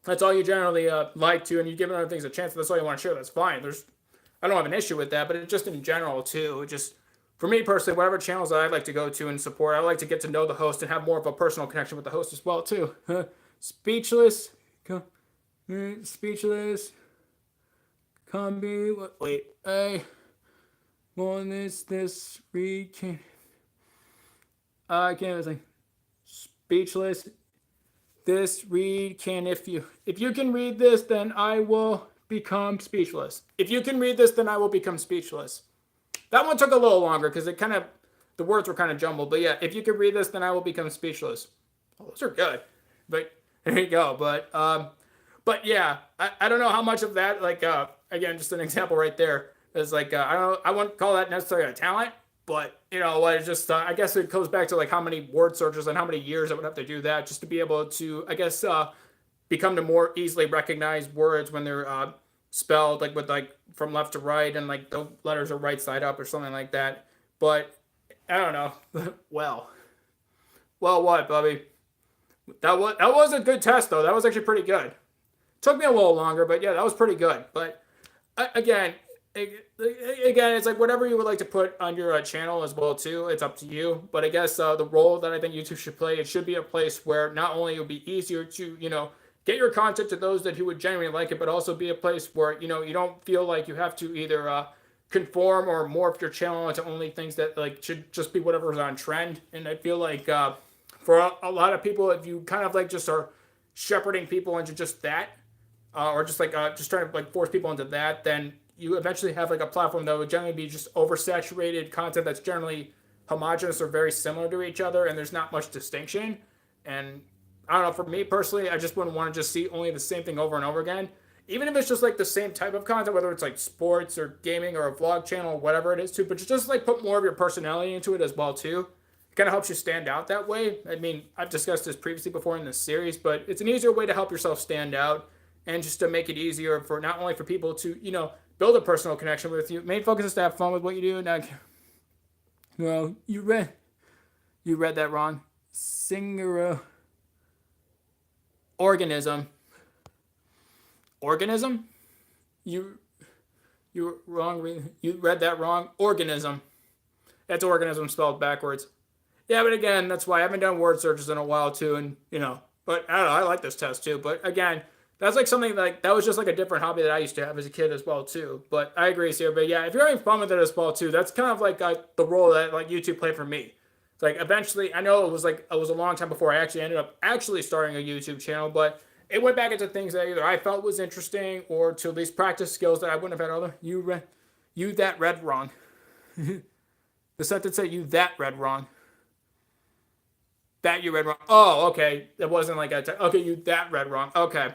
that's all you generally like to, and you give other things a chance, that's all you want to share, that's fine. I don't have an issue with that, but it's just in general too. Just for me personally, whatever channels that I'd like to go to and support, I like to get to know the host and have more of a personal connection with the host as well too. Speechless, speechless. Combi. Wait, I want this read can. I can't. It's like speechless. This read can, if you can read this, then I will become speechless. If you can read this, then I will become speechless. That one took a little longer because the words were kind of jumbled. But yeah, if you can read this, then I will become speechless. Oh, those are good. But there you go. But yeah, I don't know how much of that, like, again, just an example right there is like, I wouldn't call that necessarily a talent. But, you know what, it's just, I guess it goes back to, like, how many word searches and how many years I would have to do that just to be able to, I guess, become the more easily recognized words when they're spelled, like, with, like, from left to right and, like, the letters are right side up or something like that. But, I don't know. Well, what, Bubby? That was a good test, though. That was actually pretty good. Took me a little longer, but, yeah, that was pretty good. But, again, again, it's like whatever you would like to put on your channel as well too. It's up to you. But I guess the role that I think YouTube should play, it should be a place where not only it would be easier to get your content to those that who would genuinely like it, but also be a place where you don't feel like you have to either conform or morph your channel into only things that like should just be whatever's on trend. And I feel like for a lot of people, if you kind of like just are shepherding people into just that, or just like just trying to like force people into that, then you eventually have like a platform that would generally be just oversaturated content that's generally homogenous or very similar to each other, and there's not much distinction. And I don't know, for me personally, I just wouldn't want to just see only the same thing over and over again. Even if it's just like the same type of content, whether it's like sports or gaming or a vlog channel, whatever it is too, but just like put more of your personality into it as well too. It kind of helps you stand out that way. I mean, I've discussed this previously before in this series, but it's an easier way to help yourself stand out and just to make it easier for not only for people to, build a personal connection with you. Main focus is to have fun with what you do. Now, well, you read that wrong. Singer organism. Organism? You wrong. You read that wrong. Organism. That's organism spelled backwards. Yeah, but again, that's why I haven't done word searches in a while too, and but I don't know, I like this test too. But again, that's like something like that was just like a different hobby that I used to have as a kid as well too. But I agree, Sarah. But yeah, if you're having fun with it as well too, that's kind of like the role that like YouTube played for me. It's like eventually, I know it was a long time before I actually ended up actually starting a YouTube channel, but it went back into things that either I felt was interesting or to at least practice skills that I wouldn't have had other. You that read wrong. The sentence said you that read wrong. That you read wrong. Oh, okay. It wasn't like okay, you that read wrong. Okay.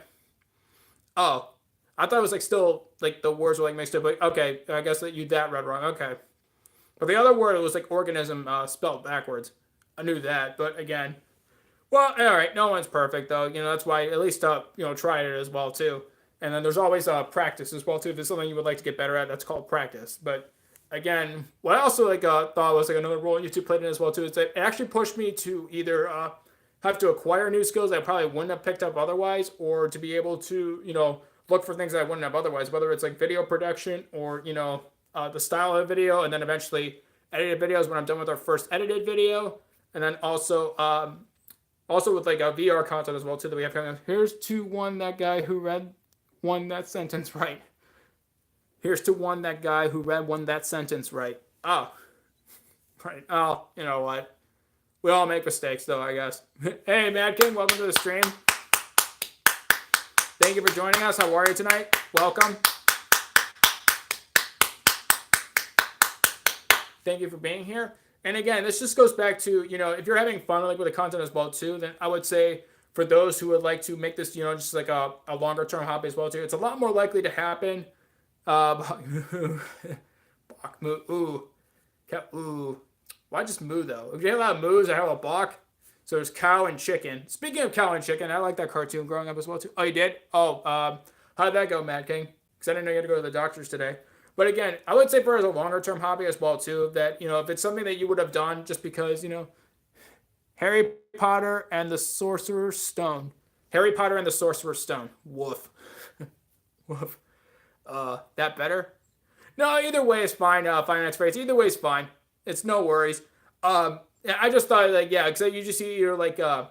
Oh, I thought it was like still like the words were like mixed up. But okay, I guess that you that read wrong. Okay. But the other word, it was like organism spelled backwards. I knew that, but again, well, all right. No one's perfect though. That's why at least try it as well too. And then there's always practice as well too. If there's something you would like to get better at, that's called practice. But again, what I also thought was like another role YouTube played in as well too is that it actually pushed me to either have to acquire new skills that I probably wouldn't have picked up otherwise, or to be able to look for things that I wouldn't have otherwise, whether it's like video production or the style of video, and then eventually edited videos when I'm done with our first edited video, and then also with like a VR content as well too that we have coming up. Here's to one that guy who read one that sentence right. Here's to one that guy who read one that sentence right. Oh, right. Oh, you know what? We all make mistakes, though, I guess. Hey, Mad King, welcome to the stream. Thank you for joining us. How are you tonight? Welcome. Thank you for being here. And again, this just goes back to, if you're having fun like with the content as well, too, then I would say for those who would like to make this, just like a longer term hobby as well, too, it's a lot more likely to happen. Ooh. Why just moo though? If you have a lot of moos, I have a balk. So there's cow and chicken. Speaking of cow and chicken, I like that cartoon growing up as well too. Oh, you did? Oh, how did that go, Mad King? Because I didn't know you had to go to the doctors today. But again, I would say for as a longer term hobby as well too, that if it's something that you would have done just because Harry Potter and the Sorcerer's Stone. Harry Potter and the Sorcerer's Stone. Woof. Woof. That better? No, either way is fine. Finance phrase. Either way is fine. It's no worries. I just thought because you just see either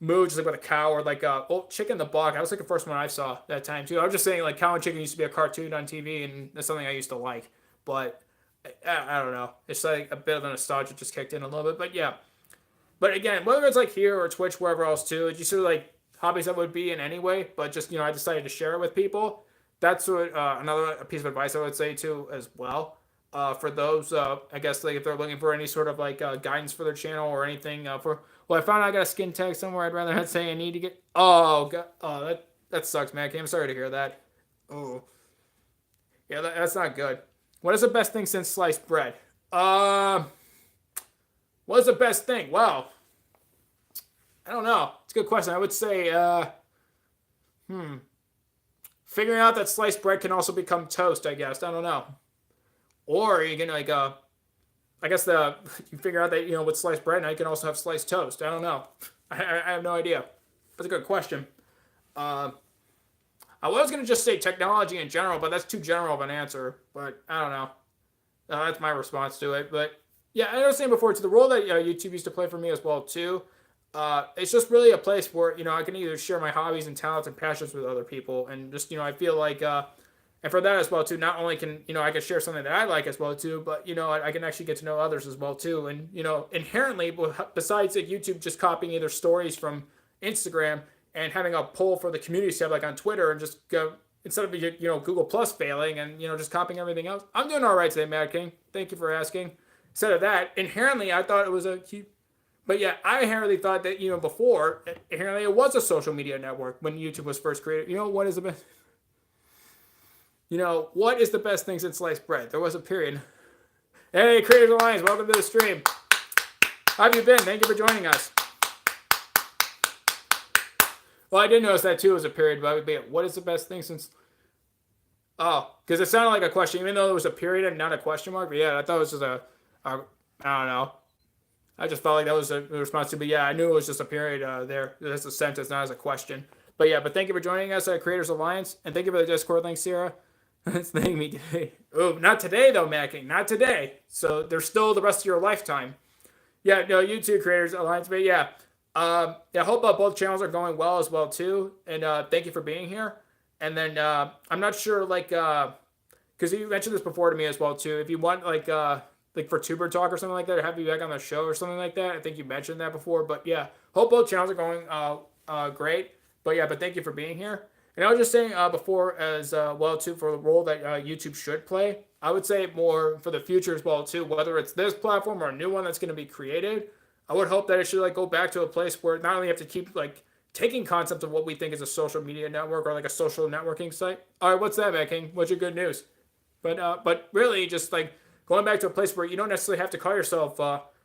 moo just like with a cow or chicken the block. That was like the first one I saw that time too. I was just saying cow and chicken used to be a cartoon on TV, and that's something I used to like. But I don't know. It's like a bit of the nostalgia just kicked in a little bit. But yeah. But again, whether it's here or Twitch, wherever else too, it's just sort of hobbies that would be in any way. But just I decided to share it with people. That's what another piece of advice I would say too as well. For those, I guess if they're looking for any sort of guidance for their channel or anything. I found out I got a skin tag somewhere. I'd rather not say I need to get. Oh god, oh that sucks, man. I'm sorry to hear that. Oh, yeah, that's not good. What is the best thing since sliced bread? What is the best thing? Well, I don't know. It's a good question. I would say, figuring out that sliced bread can also become toast, I guess. I don't know. Or you can I guess you figure out that with sliced bread now you can also have sliced toast. I don't know. I have no idea. That's a good question. I I was going to just say technology in general, but that's too general of an answer. But I don't know. That's my response to it. But yeah, I was saying before, to the role that YouTube used to play for me as well too. It's just really a place where I can either share my hobbies and talents and passions with other people, and just I feel like and for that as well too, not only can I can share something that I like as well too, but I can actually get to know others as well too, and inherently, besides like YouTube just copying either stories from Instagram and having a poll for the community tab like on Twitter, and just go instead of Google Plus failing and just copying everything else. I'm doing all right today, Mad King. Thank you for asking. Instead of that, inherently, I thought it was a cute. But yeah, I inherently thought that before inherently it was a social media network when YouTube was first created. What is the best? What is the best thing since sliced bread? There was a period. Hey, Creators Alliance, welcome to the stream. How have you been? Thank you for joining us. Well, I did notice that too as a period, but what is the best thing since... Oh, because it sounded like a question, even though there was a period and not a question mark. But yeah, I thought it was just a I don't know. I just felt like that was a response to, but yeah, I knew it was just a period there. That's a sentence, not as a question. But yeah, but thank you for joining us at Creators Alliance, and thank you for the Discord link, Sierra. It's thanking me today. Oh, not today though, Macking. Not today. So there's still the rest of your lifetime. Yeah, no, YouTube Creators Alliance, but yeah. I hope both channels are going well as well too, and thank you for being here. And then I'm not sure, like, because you mentioned this before to me as well too. If you want like for Tuber Talk or something like that, or have you back on the show or something like that. I think you mentioned that before, but yeah, hope both channels are going great. But yeah, but thank you for being here. And I was just saying before as well too, for the role that YouTube should play, I would say more for the future as well too, whether it's this platform or a new one that's going to be created. I would hope that it should like go back to a place where not only have to keep like taking concepts of what we think is a social media network or like a social networking site. All right, what's that, Matt King? What's your good news? But really just like going back to a place where you don't necessarily have to call yourself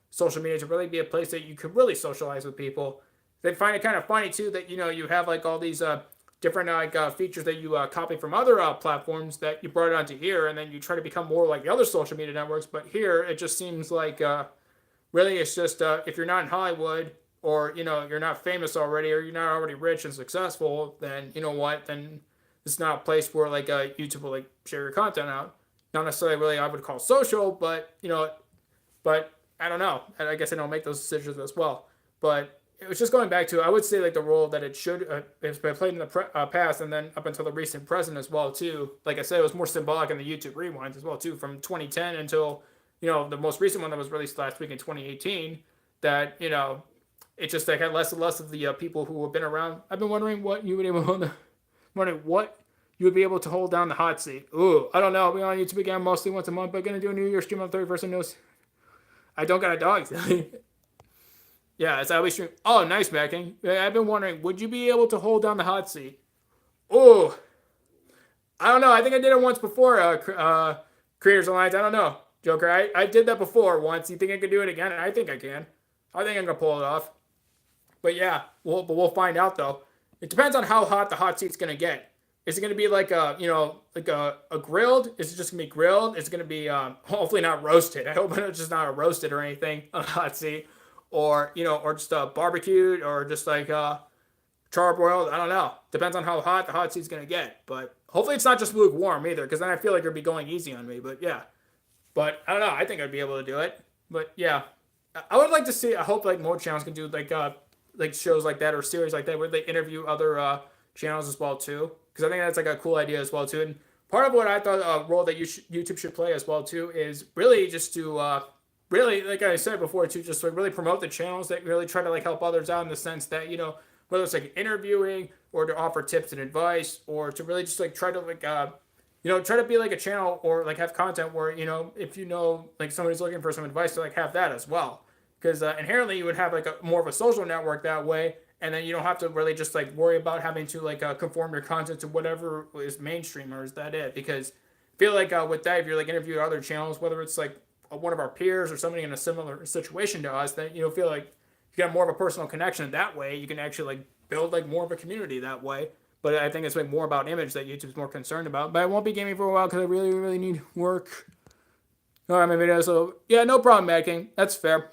social media to really be a place that you could really socialize with people. They find it kind of funny too that you have like all these different features that you copy from other platforms that you brought onto here, and then you try to become more like the other social media networks. But here it just seems like really it's just if you're not in Hollywood or you're not famous already or you're not already rich and successful, then then it's not a place where like YouTube will like share your content out. Not necessarily really I would call social, but but I don't know. I guess I don't make those decisions as well. But it was just going back to, I would say like the role that it should it's been played in the past and then up until the recent present as well too. Like I said, it was more symbolic in the YouTube rewinds as well too, from 2010 until the most recent one that was released last week in 2018. That it just like had less and less of the people who have been around. I've been wondering what you would be able to you would be able to hold down the hot seat. Ooh, I don't know. I'll be on YouTube again mostly once a month, but gonna do a New Year's stream on 31st and knows. I don't got a dog. Yeah, it's how we stream. Oh, nice backing. I've been wondering, would you be able to hold down the hot seat? Ooh, I don't know. I think I did it once before. Creators Alliance. I don't know, Joker. I did that before once. You think I could do it again? I think I can. I think I'm gonna pull it off. But yeah, we'll find out though. It depends on how hot the hot seat's gonna get. Is it going to be like a grilled? Is it just going to be grilled? Is it going to be hopefully not roasted? I hope it's just not a roasted or anything on a hot seat. Or, or just barbecued or just like charbroiled. I don't know. Depends on how hot the hot seat's going to get. But hopefully it's not just lukewarm either, because then I feel like it'd be going easy on me. But yeah. But I don't know. I think I'd be able to do it. But yeah. I would like to see, I hope like more channels can do like shows like that or series like that where they interview other channels as well too. Because I think that's like a cool idea as well too. And part of what I thought a role that YouTube should play as well too is really just to really, like I said before too, just like really promote the channels that really try to like help others out in the sense that whether it's like interviewing or to offer tips and advice or to really just like try to like try to be like a channel or like have content where if like somebody's looking for some advice to like have that as well. Because inherently you would have like a more of a social network that way. And then you don't have to really just like worry about having to like conform your content to whatever is mainstream, or is that it? Because I feel like with that, if you're like interviewing other channels, whether it's like one of our peers or somebody in a similar situation to us, then feel like you got more of a personal connection that way. You can actually like build like more of a community that way. But I think it's like more about image that YouTube's more concerned about. But I won't be gaming for a while because I really, really need work. All right, my video. So yeah, no problem, Mad King. That's fair.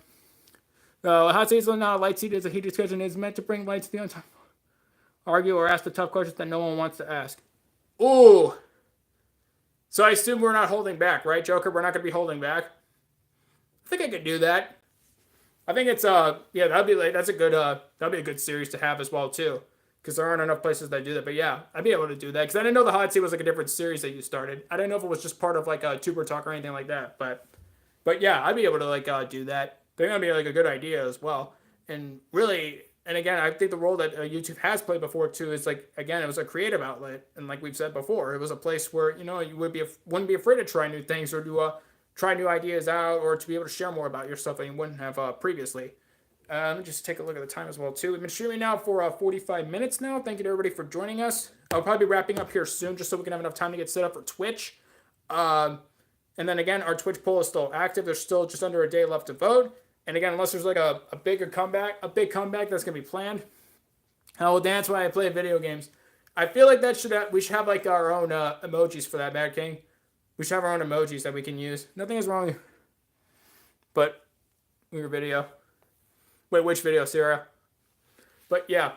A hot seat is not a light seat. It's a heated discussion. It's meant to bring light to the on time. Argue or ask the tough questions that no one wants to ask. Ooh. So I assume we're not holding back, right, Joker? We're not going to be holding back. I think I could do that. I think it's yeah, that'd be a good series to have as well too, because there aren't enough places that do that. But yeah, I'd be able to do that because I didn't know the hot seat was like a different series that you started. I didn't know if it was just part of like a Tuber Talk or anything like that. But yeah, I'd be able to like do that. I think that'd be like a good idea as well. And really, and again, I think the role that YouTube has played before too is like again, it was a creative outlet, and like we've said before, it was a place where you wouldn't be afraid to try new things or to try new ideas out or to be able to share more about yourself than you wouldn't have previously. Let me just take a look at the time as well too. We've been streaming now for 45 minutes now. Thank you to everybody for joining us. I'll probably be wrapping up here soon just so we can have enough time to get set up for Twitch. And then again, our Twitch poll is still active. There's still just under a day left to vote. And again, unless there's like a big comeback that's gonna be planned, I will dance while I play video games. I feel like we should have like our own emojis for that, Mad King. We should have our own emojis that we can use. Nothing is wrong. But your video. Wait, which video, Sarah? But yeah,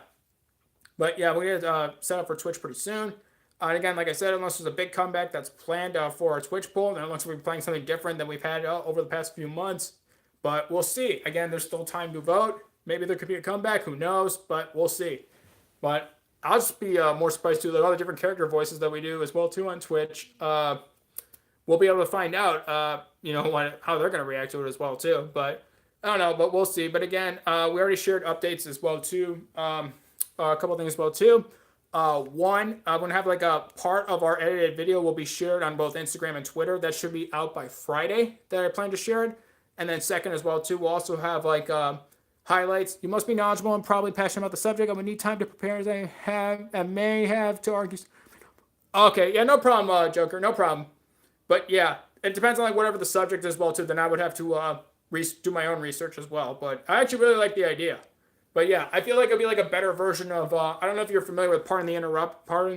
we're gonna set up for Twitch pretty soon. And again, like I said, unless there's a big comeback that's planned for our Twitch poll, and unless we're playing something different than we've had over the past few months, but we'll see. Again, there's still time to vote. Maybe there could be a comeback. Who knows? But we'll see. But I'll just be more surprised too. Like all the different character voices that we do as well too on Twitch. We'll be able to find out, how they're gonna react to it as well too. But I don't know. But we'll see. But again, we already shared updates as well too. A couple things as well too. One, I'm gonna have like a part of our edited video will be shared on both Instagram and Twitter. That should be out by Friday. That I plan to share it. And then second as well too, we'll also have like highlights. You must be knowledgeable and probably passionate about the subject. I would need time to prepare as I may have to argue. Okay, yeah, no problem, Joker, no problem. But yeah, it depends on like whatever the subject is as well too. Then I would have to do my own research as well. But I actually really like the idea. But yeah, I feel like it'd be like a better version of I don't know if you're familiar with Pardon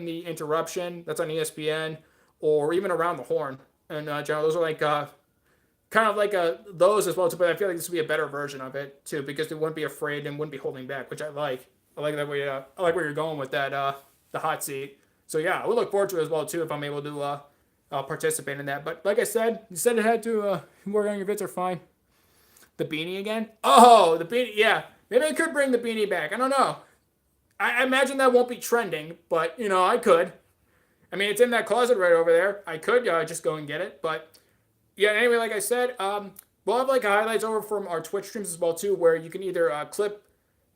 the Interruption. That's on ESPN or even Around the Horn. And general, those are like kind of like those as well too. But I feel like this would be a better version of it too because they wouldn't be afraid and wouldn't be holding back, which I like. I like that way. I like where you're going with that the hot seat. So yeah, I would look forward to it as well too if I'm able to participate in that. But like I said, you said it had to work on your bits are fine. The beanie again? Oh, the beanie. Yeah, maybe I could bring the beanie back. I don't know. I imagine that won't be trending, but I could. I mean, it's in that closet right over there. I could just go and get it, but yeah. Anyway, like I said, we'll have like highlights over from our Twitch streams as well too, where you can either clip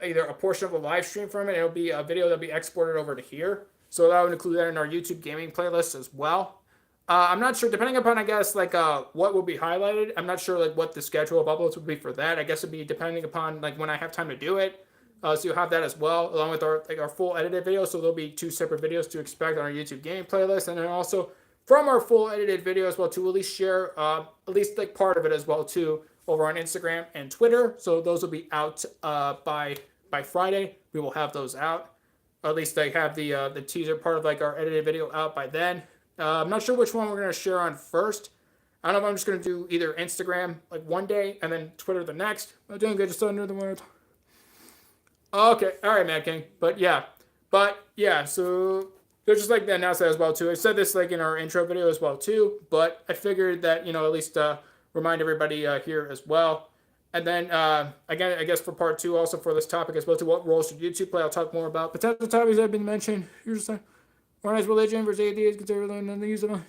either a portion of the live stream from it. It'll be a video that'll be exported over to here, so that would include that in our YouTube gaming playlist as well. I'm not sure, depending upon, I guess, like what will be highlighted. I'm not sure like what the schedule of uploads would be for that. I guess it'd be depending upon like when I have time to do it. So you'll have that as well, along with our full edited video. So there'll be 2 separate videos to expect on our YouTube gaming playlist, and then also from our full edited video as well too. We'll at least share at least like part of it as well too over on Instagram and Twitter. So those will be out by Friday. We will have those out. Or at least like have the teaser part of like our edited video out by then. I'm not sure which one we're going to share on first. I don't know if I'm just going to do either Instagram like one day and then Twitter the next. I'm doing good, just under the word. Okay, all right, Mad King. But yeah, so there's just like the announcement as well too. I said this like in our intro video as well too, but I figured that at least remind everybody here as well. And then again, I guess for part 2, also for this topic as well too, what role should YouTube play? I'll talk more about potential topics that have been mentioned. Here's a organized religion versus atheist, consider and the use of.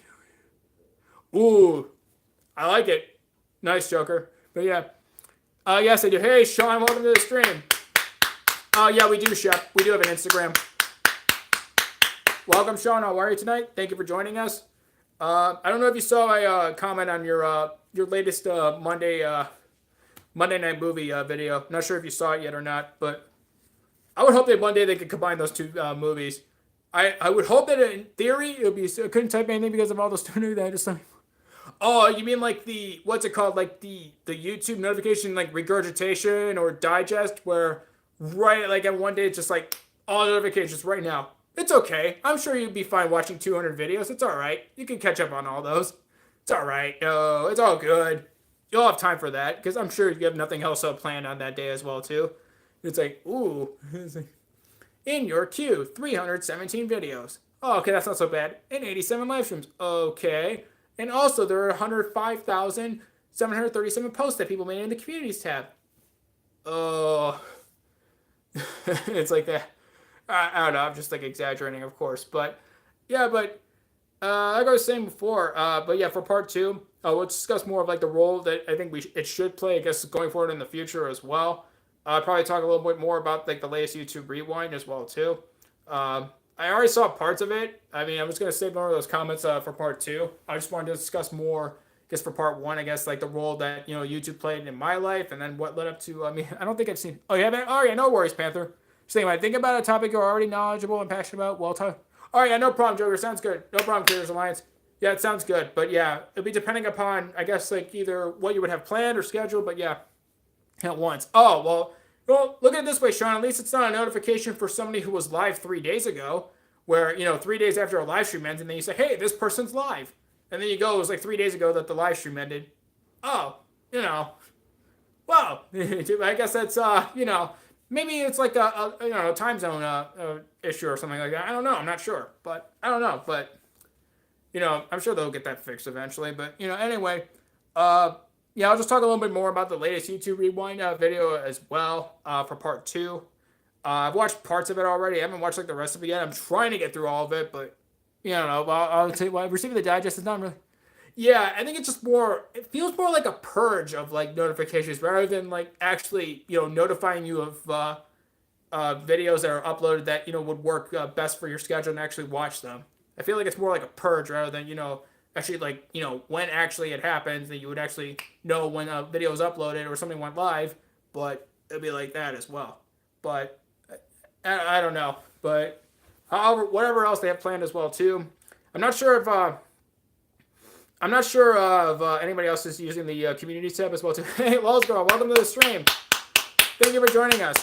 Ooh, I like it. Nice, Joker. But yeah. Yes, I do. Hey, Sean, welcome to the stream. Yeah, we do, Shep. We do have an Instagram. Welcome, Sean. How are you tonight? Thank you for joining us. I don't know if you saw my comment on your latest Monday night movie video. Not sure if you saw it yet or not, but I would hope that one day they could combine those 2 movies. I would hope that in theory it would be. I couldn't type anything because of all those students that I just like. Oh, you mean like the what's it called? Like the YouTube notification like regurgitation or digest where right like at one day it's just like all notifications right now. It's okay. I'm sure you'd be fine watching 200 videos. It's all right. You can catch up on all those. It's all right. No, it's all good. You'll have time for that because I'm sure you have nothing else planned on that day as well too. It's like ooh. It's like, in your queue, 317 videos. Oh, okay, that's not so bad. And 87 live streams. Okay. And also, there are 105,737 posts that people made in the communities tab. Oh, it's like that. I don't know. I'm just like exaggerating, of course. But yeah, but like I was saying before, but yeah, for part two, we'll discuss more of like the role that I think it should play, I guess, going forward in the future as well. Probably talk a little bit more about like the latest YouTube rewind as well too. I already saw parts of it. I mean, I'm just gonna save more of those comments for part two. I just wanted to discuss more, I guess, for part one. I guess like the role that YouTube played in my life, and then what led up to. I mean, I don't think I've seen. Oh, you haven't? Oh yeah, no worries, Panther. Saying when I think about a topic you're already knowledgeable and passionate about, well, talk. All right, yeah, no problem, Joker. Sounds good. No problem, Creators Alliance. Yeah, it sounds good. But yeah, it'll be depending upon, I guess, like either what you would have planned or scheduled. But yeah, at once. Oh, well, look at it this way, Sean. At least it's not a notification for somebody who was live 3 days ago, where, 3 days after a live stream ends, and then you say, hey, this person's live. And then you go, it was like 3 days ago that the live stream ended. Oh, well, I guess that's, maybe it's like a time zone issue or something like that. I don't know. I'm not sure. But I don't know. But, I'm sure they'll get that fixed eventually. But, anyway, yeah, I'll just talk a little bit more about the latest YouTube Rewind video as well for part two. I've watched parts of it already. I haven't watched like the rest of it yet. I'm trying to get through all of it, but I don't know. I'll tell you what, receiving the digest is not really. Yeah, I think it's just more. It feels more like a purge of like notifications rather than like actually notifying you of videos that are uploaded that would work best for your schedule and actually watch them. I feel like it's more like a purge rather than actually like when actually it happens that you would actually know when a video is uploaded or something went live, but it'd be like that as well. But I don't know, but however, whatever else they have planned as well too. I'm not sure if anybody else is using the community tab as well too. Hey, Lols Girl, welcome to the stream. Thank you for joining us.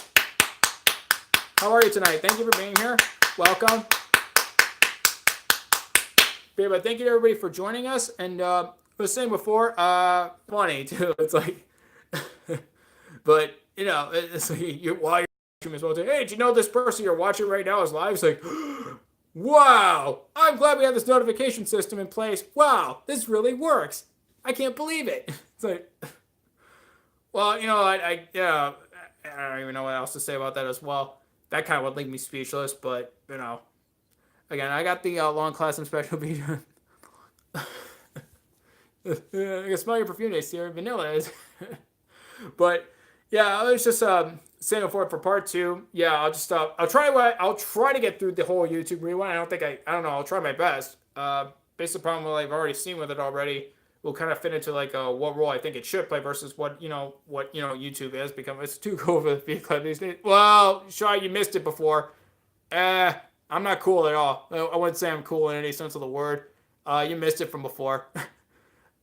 How are you tonight? Thank you for being here. Welcome. But thank you to everybody for joining us. And I was saying before, funny too. It's like, but it's like while you're as well too. Hey, did you know this person you're watching right now is live? It's like, wow, I'm glad we have this notification system in place. Wow, this really works. I can't believe it. It's like, well, I don't even know what else to say about that as well. That kind of would leave me speechless, but again, I got the long class and special video. I can smell your perfume taste here. Vanilla is. But yeah, I was just saying before for part two. Yeah, I'll try to get through the whole YouTube rewind. I don't know. I'll try my best. Based upon what I've already seen with it already, will kind of fit into like what role I think it should play versus what YouTube is become. It's too cool for the vehicle these days. Well, Shaw, you missed it before. I'm not cool at all. I wouldn't say I'm cool in any sense of the word. You missed it from before.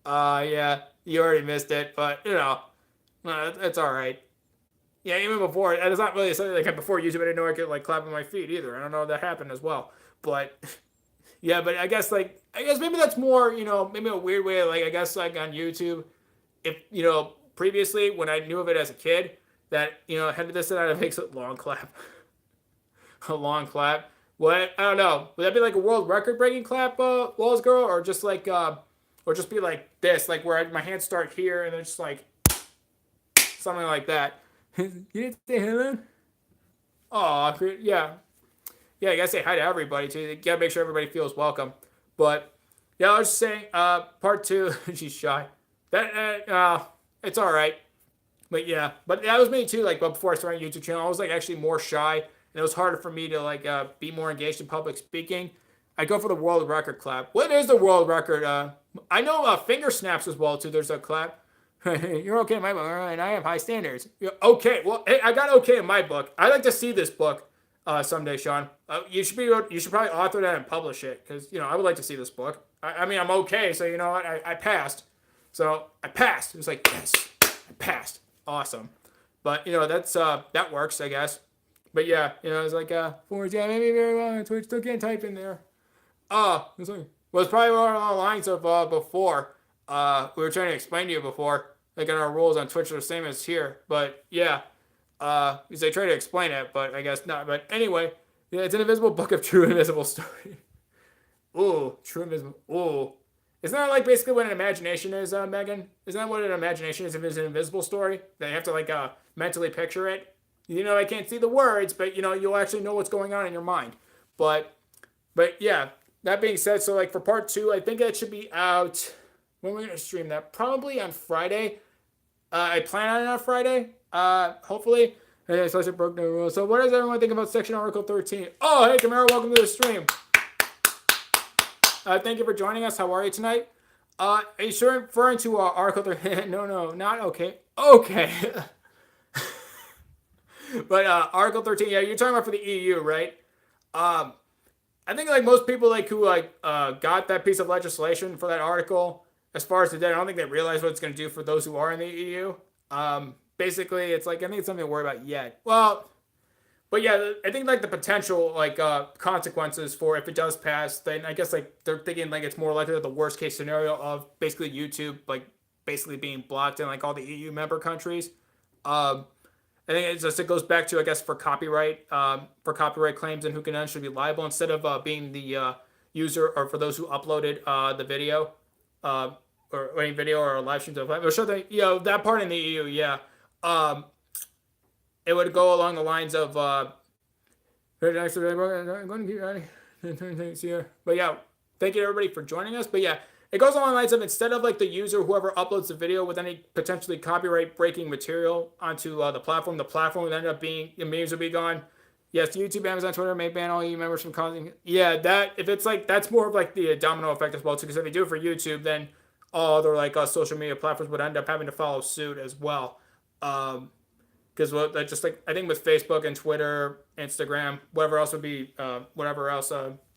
Yeah, you already missed it, but it's all right. Yeah, even before, and it's not really something like before YouTube. I didn't know I could like clap on my feet either. I don't know if that happened as well, but yeah, but I guess maybe that's more maybe a weird way like I guess like on YouTube, if previously when I knew of it as a kid that had this and that it makes a long clap, a long clap. What I don't know. Would that be like a world record breaking clap, Walls Girl, or just like or just be like this, like where my hands start here and then just like something like that. You didn't say hello? Oh, yeah. Yeah, you gotta say hi to everybody too. You gotta make sure everybody feels welcome. But yeah, I was just saying, part two, she's shy. That it's all right. But yeah, but that was me too. Like, but before I started a YouTube channel, I was like actually more shy, and it was harder for me to like be more engaged in public speaking. I go for the world record clap. What is the world record? I know finger snaps as well too. There's a clap. You're okay in my book, and I have high standards. You're okay. Well, hey, I got okay in my book. I'd like to see this book someday, Sean. You should probably author that and publish it because I would like to see this book. I mean, I'm okay, so you know what? I passed. So I passed. It was like yes, I passed. Awesome. But that's that works, I guess. But yeah, it's like forwards. Yeah, maybe very well on Twitch. Still can't type in there. It's like, well, it's probably along the lines of before. We were trying to explain to you before. Like our rules on Twitch are the same as here. But yeah, because they try to explain it, but I guess not. But anyway, yeah, it's an invisible book of true invisible story. Ooh, true invisible. Ooh. Isn't that like basically what an imagination is, Megan? Isn't that what an imagination is if it's an invisible story? That you have to like mentally picture it. You know, I can't see the words, but you know, you'll actually know what's going on in your mind. But but yeah, that being said, so like for part two, I think that should be out. When we're gonna stream that? Probably on Friday. I plan on it on Friday. Hopefully. Hey, so I broke no rules. So what does everyone think about Section Article 13? Oh, hey, Camaro, welcome to the stream. Thank you for joining us. How are you tonight? Are you sure referring to Article 13? No, not okay. Okay. But Article 13, yeah, you're talking about for the EU, right? I think like most people like who like got that piece of legislation for that article, as far as the debt, I don't think they realize what it's going to do for those who are in the EU. Basically, it's like I think it's something to worry about yet. Well, but yeah, I think like the potential like consequences for if it does pass, then I guess like they're thinking like it's more likely the worst case scenario of basically YouTube like basically being blocked in like all the EU member countries. I think it goes back to I guess for copyright claims and who can actually be liable instead of being the user or for those who uploaded the video or any video or a live stream to the platform. Or something, you know, that part in the EU, yeah. It would go along the lines of I'm going to keep adding here. But yeah, thank you everybody for joining us. But yeah, it goes along the lines of instead of like the user, whoever uploads the video with any potentially copyright breaking material onto the platform would end up being the memes would be gone. Yes, YouTube, Amazon, Twitter may ban all EU members from causing. Yeah, that if it's like that's more of like the domino effect as well too. Because if they do it for YouTube, then all other like social media platforms would end up having to follow suit as well. Because that just like I think with Facebook and Twitter, Instagram, whatever else would be, whatever else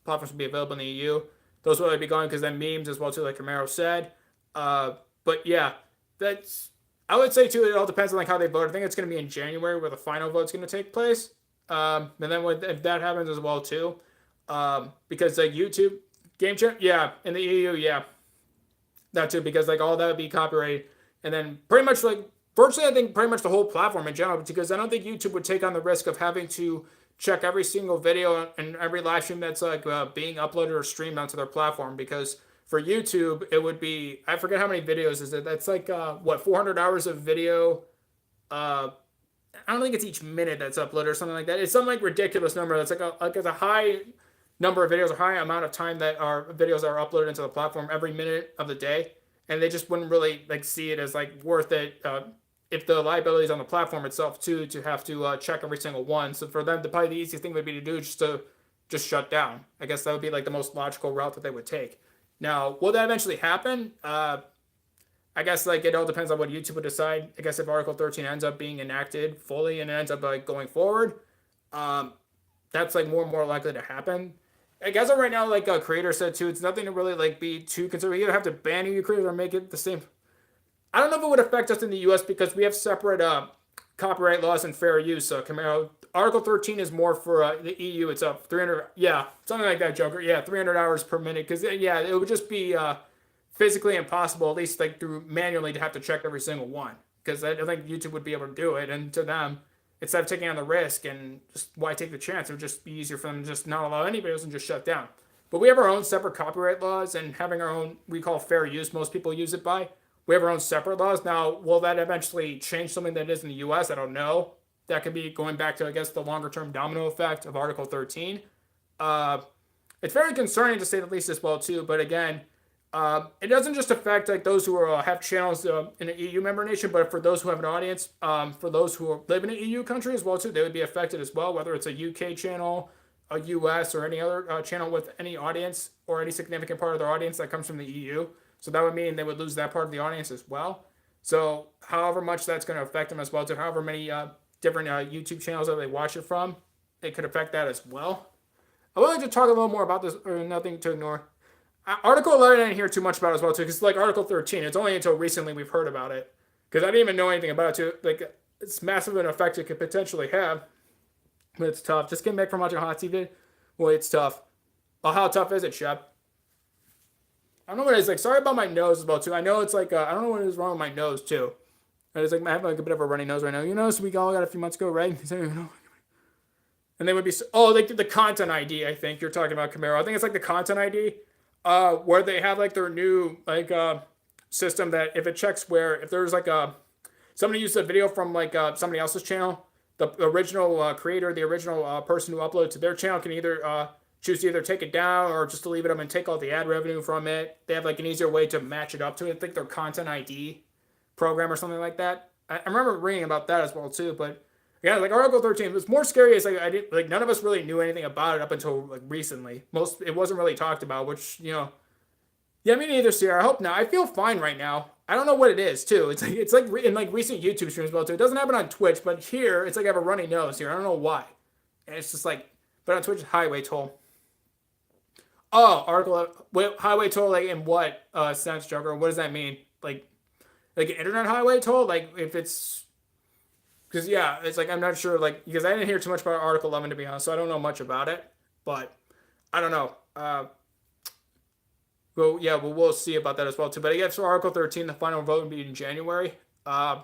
platforms would be available in the EU, those would be gone because then memes as well too, like Camaro said. But yeah, that's I would say too. It all depends on like how they vote. I think it's going to be in January where the final vote's going to take place. And then if that happens as well too, because like YouTube game chat, yeah, in the EU, yeah, that too, because like all that would be copyrighted, and then pretty much like virtually I think pretty much the whole platform in general, because I don't think YouTube would take on the risk of having to check every single video and every live stream that's like being uploaded or streamed onto their platform, because for YouTube it would be I forget how many videos is it. That's like 400 hours of video. I don't think it's each minute that's uploaded or something like that. It's some like ridiculous number. That's like it's a high number of videos, a high amount of time that are videos that are uploaded into the platform every minute of the day, and they just wouldn't really like see it as like worth it if the liability is on the platform itself too to have to check every single one. So for them, probably the easiest thing would be to do is just shut down. I guess that would be like the most logical route that they would take. Now, will that eventually happen? I guess like it all depends on what YouTube would decide. I guess if Article 13 ends up being enacted fully and it ends up like going forward, that's like more and more likely to happen. I guess right now, like a creator said too, it's nothing to really like be too concerned. You either have to ban EU creators or make it the same. I don't know if it would affect us in the U.S. because we have separate copyright laws and fair use. So Camaro, Article 13 is more for the EU. It's up 300, yeah, something like that, Joker. Yeah, 300 hours per minute. Because yeah, it would just be physically impossible, at least like through manually, to have to check every single one. Because I think YouTube would be able to do it, and to them, instead of taking on the risk and just why take the chance, it would just be easier for them to just not allow any videos and just shut down. But we have our own separate copyright laws, and having our own, we call fair use, most people use it by. We have our own separate laws. Now, will that eventually change something that is in the U.S.? I don't know. That could be going back to, I guess, the longer-term domino effect of Article 13. It's very concerning to say the least as well, too. But again, it doesn't just affect like those who are, have channels in an EU member nation, but for those who have an audience, for those who live in an EU country as well, too, they would be affected as well, whether it's a UK channel, a US, or any other channel with any audience or any significant part of their audience that comes from the EU. So that would mean they would lose that part of the audience as well. So however much that's going to affect them as well, to however many different YouTube channels that they watch it from, it could affect that as well. I would like to talk a little more about this, or nothing to ignore. Article 11 I didn't hear too much about as well, too, because like Article 13, it's only until recently we've heard about it. Because I didn't even know anything about it, too. Like, it's massive an effect it could potentially have. But it's tough. Just getting back from watching Hot TV, boy, it's tough. Well, how tough is it, Shep? I don't know what it is. Like, sorry about my nose as well, too. I know it's like, I don't know what is wrong with my nose, too. It's like, I have like a bit of a runny nose right now. You know, so we all got a few months ago, right? And they would be, oh, like the content ID, I think you're talking about, Camaro. I think it's like the content ID. where they have like their new like system that if it checks where if there's like a somebody used a video from like somebody else's channel, the original creator, the original person who uploaded to their channel can either choose to either take it down or just to leave it up and take all the ad revenue from it. They have like an easier way to match it up to it. I think their content ID program or something like that. I remember reading about that as well too. But yeah, like Article 13 was more scary as like I didn't like none of us really knew anything about it up until like recently. Most it wasn't really talked about, which yeah, me neither, Sierra. I hope not. I feel fine right now. I don't know what it is too. It's like in like recent YouTube streams as well too. It doesn't happen on Twitch, but here it's like I have a runny nose here. I don't know why. And it's just like, but on Twitch, highway toll. Oh, highway toll like in what sense, Joker? What does that mean? Like an internet highway toll? Like if it's because yeah, it's like I'm not sure like because I didn't hear too much about Article 11 to be honest, so I don't know much about it. But I don't know. Well, yeah, well, we'll see about that as well too. But I guess for Article 13, the final vote would be in January. Now,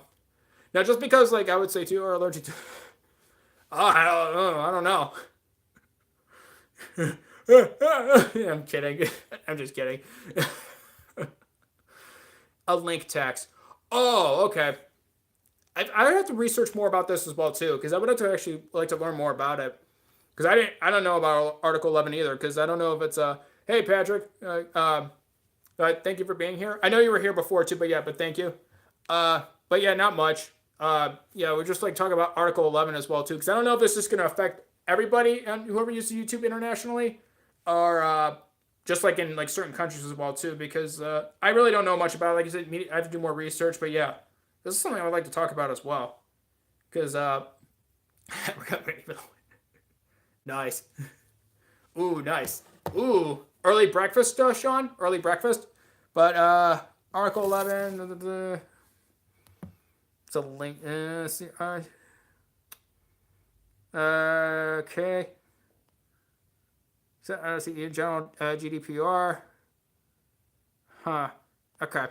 just because, like, I would say too, are allergic to. Oh, I don't know. Yeah, I'm kidding. I'm just kidding. A link text. Oh, okay. I have to research more about this as well too, because I would have to actually like to learn more about it. Because I don't know about Article 11 either, because I don't know if it's hey Patrick, thank you for being here. I know you were here before too, but thank you. But yeah, not much. Yeah, we're just like talking about Article 11 as well too, because I don't know if this is going to affect everybody and whoever uses YouTube internationally, or just like in like certain countries as well too, because I really don't know much about it. Like you said, I have to do more research, but yeah, this is something I would like to talk about as well, because nice. Ooh, nice. Ooh, early breakfast, Sean. Early breakfast. But Article 11. It's a link. See, okay. So see general GDPR. Huh. Okay. I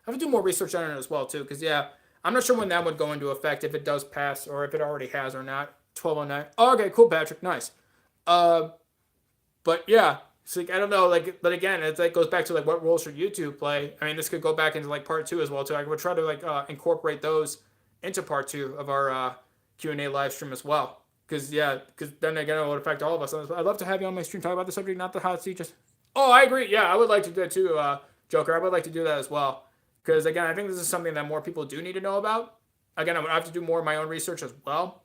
have to do more research on it as well too, because yeah, I'm not sure when that would go into effect if it does pass or if it already has or not. 1209. Oh, okay, cool, Patrick. Nice. But yeah, it's like I don't know, like, but again, it like goes back to like what role should YouTube play? I mean, this could go back into like part 2 as well too. I would try to like incorporate those into part 2 of our Q&A live stream as well. Because then again, it would affect all of us. I'd love to have you on my stream talk about the subject, not the hot seat. Just oh, I agree. Yeah, I would like to do that too, Joker. I would like to do that as well. Because again, I think this is something that more people do need to know about. Again, I would have to do more of my own research as well.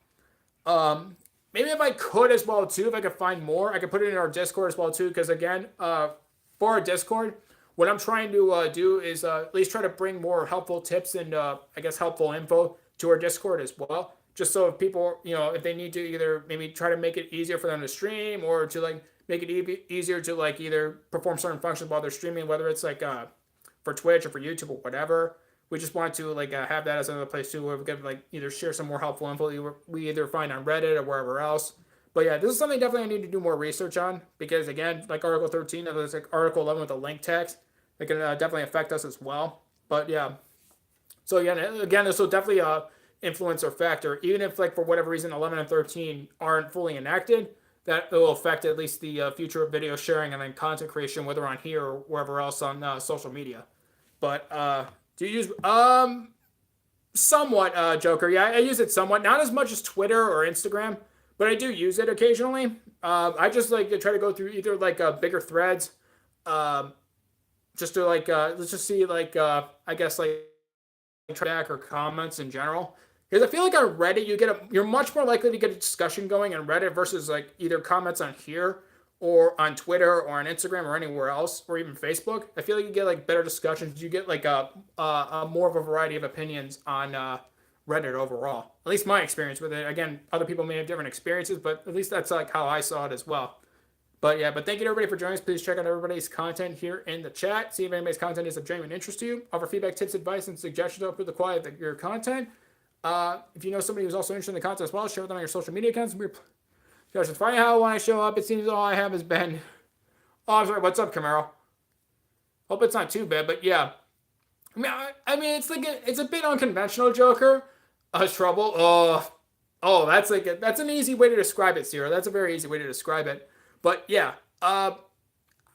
Maybe if I could as well too, if I could find more, I could put it in our Discord as well too. Because again, for our Discord, what I'm trying to do is at least try to bring more helpful tips and I guess helpful info to our Discord as well. Just so if people, if they need to either maybe try to make it easier for them to stream or to like make it easier to like either perform certain functions while they're streaming, whether it's like for Twitch or for YouTube or whatever. We just want to like have that as another place too, where we can like either share some more helpful info we either find on Reddit or wherever else. But yeah, this is something definitely I need to do more research on because again, like Article 13, there's like Article 11 with the link text, it can definitely affect us as well. But yeah, so again, this will definitely influence or factor, even if like for whatever reason 11 and 13 aren't fully enacted. That will affect at least the future of video sharing and then content creation, whether on here or wherever else on social media. But do you use somewhat Joker? Yeah, I use it somewhat, not as much as Twitter or Instagram, but I do use it occasionally. I just like to try to go through either like bigger threads, just to like let's just see like I guess like track or comments in general. Because I feel like on Reddit you're much more likely to get a discussion going on Reddit versus like either comments on here or on Twitter or on Instagram or anywhere else or even Facebook. I feel like you get like better discussions. You get like a more of a variety of opinions on Reddit overall. At least my experience with it. Again, other people may have different experiences, but at least that's like how I saw it as well. But yeah, thank you to everybody for joining us. Please check out everybody's content here in the chat. See if anybody's content is of genuine interest to you. Offer feedback, tips, advice, and suggestions to improve the quality of your content. If you know somebody who's also interested in the content as well, share with them on your social media accounts. Gosh, it's funny how when I show up, it seems all I have is Ben. Oh, I'm sorry. What's up, Camaro? Hope it's not too bad, but yeah. I mean, it's like it's a bit unconventional, Joker. Trouble. Oh, that's an easy way to describe it, Sierra. That's a very easy way to describe it. But yeah,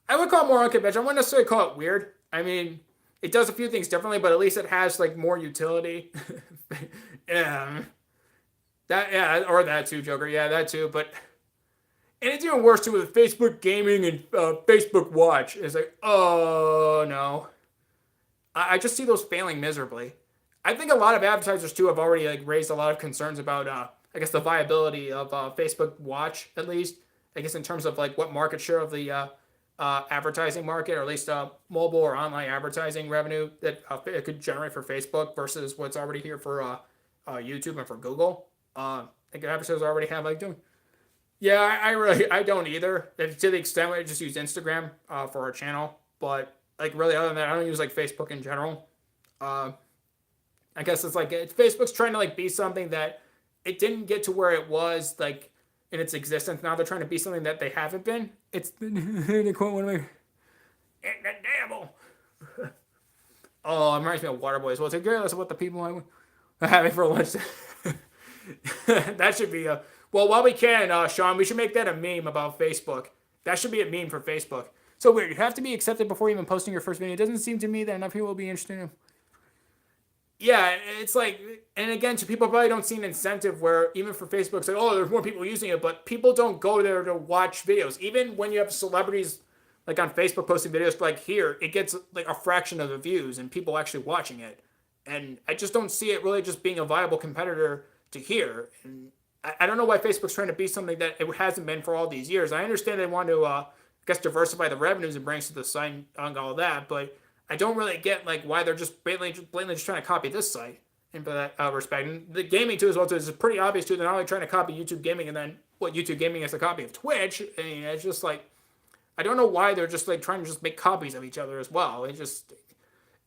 I would call it more unconventional. I wouldn't necessarily call it weird. I mean, it does a few things differently, but at least it has like more utility. Yeah, or that too, Joker. Yeah, that too. But and it's even worse too with Facebook Gaming and Facebook Watch. It's like, oh no, I just see those failing miserably. I think a lot of advertisers too have already like raised a lot of concerns about, I guess, the viability of Facebook Watch, at least. I guess in terms of like what market share of the advertising market, or at least mobile or online advertising revenue that it could generate for Facebook versus what's already here for YouTube and for Google. I think advertisers already have like doing. Yeah, I don't either. To the extent I just use Instagram for our channel, but like really other than that, I don't use like Facebook in general. Uh, I guess it's like Facebook's trying to like be something that it didn't get to where it was like in its existence. Now they're trying to be something that they haven't been. It's the quote one of my the devil. Oh, it reminds me of Waterboys. Well, it's regardless of what the people are having for lunch. That should be a well. While we can, Sean, we should make that a meme about Facebook. That should be a meme for Facebook. So weird. You have to be accepted before even posting your first video. It doesn't seem to me that enough people will be interested in. Yeah, it's like, and again, to people probably don't see an incentive where even for Facebook, it's like, oh, there's more people using it, but people don't go there to watch videos. Even when you have celebrities like on Facebook posting videos like here, it gets like a fraction of the views and people actually watching it. And I just don't see it really just being a viable competitor to here. And I don't know why Facebook's trying to be something that it hasn't been for all these years. I understand they want to, I guess, diversify the revenues and brings to the site and all that, but I don't really get like why they're just blatantly just trying to copy this site in that respect. And the gaming too as well too is pretty obvious too. They're not only trying to copy YouTube gaming and then what YouTube gaming is a copy of Twitch. I mean, it's just like I don't know why they're just like trying to just make copies of each other as well. It just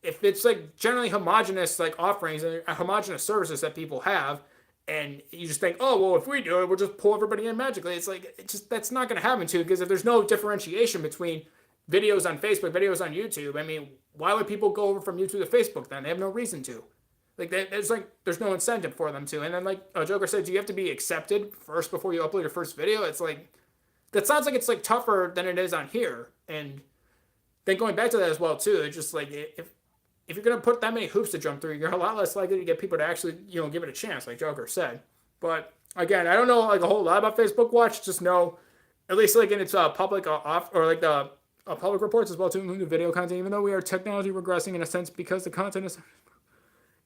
if it's like generally homogenous like offerings and homogenous services that people have, and you just think, oh well, if we do it, we'll just pull everybody in magically. It's like that's not going to happen too, because if there's no differentiation between videos on Facebook, videos on YouTube, I mean, why would people go over from YouTube to Facebook then? They have no reason to. Like there's no incentive for them to. And then like Joker said, do you have to be accepted first before you upload your first video? It's like that sounds like it's like tougher than it is on here. And then going back to that as well too, it's just like if you're gonna put that many hoops to jump through, you're a lot less likely to get people to actually give it a chance, like Joker said. But again, I don't know like a whole lot about Facebook Watch. Just know at least like in its public off or like the public reports as well to include the video content, even though we are technology regressing in a sense because the content is.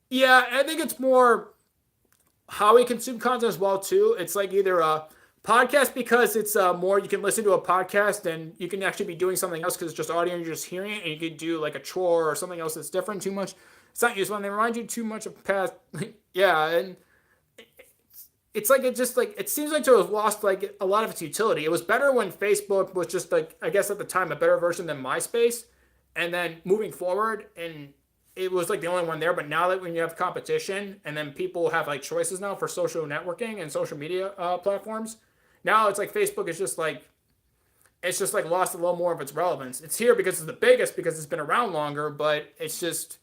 Yeah, I think it's more how we consume content as well too. It's like either a podcast because it's more you can listen to a podcast and you can actually be doing something else because it's just audio and you're just hearing it, and you could do like a chore or something else that's different too much. It's not useful, and they remind you too much of past. Yeah, and it's like it just like it seems like to have lost like a lot of its utility. It was better when Facebook was just like I guess at the time a better version than MySpace, and then moving forward and it was like the only one there. But now that when you have competition and then people have like choices now for social networking and social media platforms, now it's like Facebook is just like it's just like lost a little more of its relevance. It's here because it's the biggest because it's been around longer, but it's just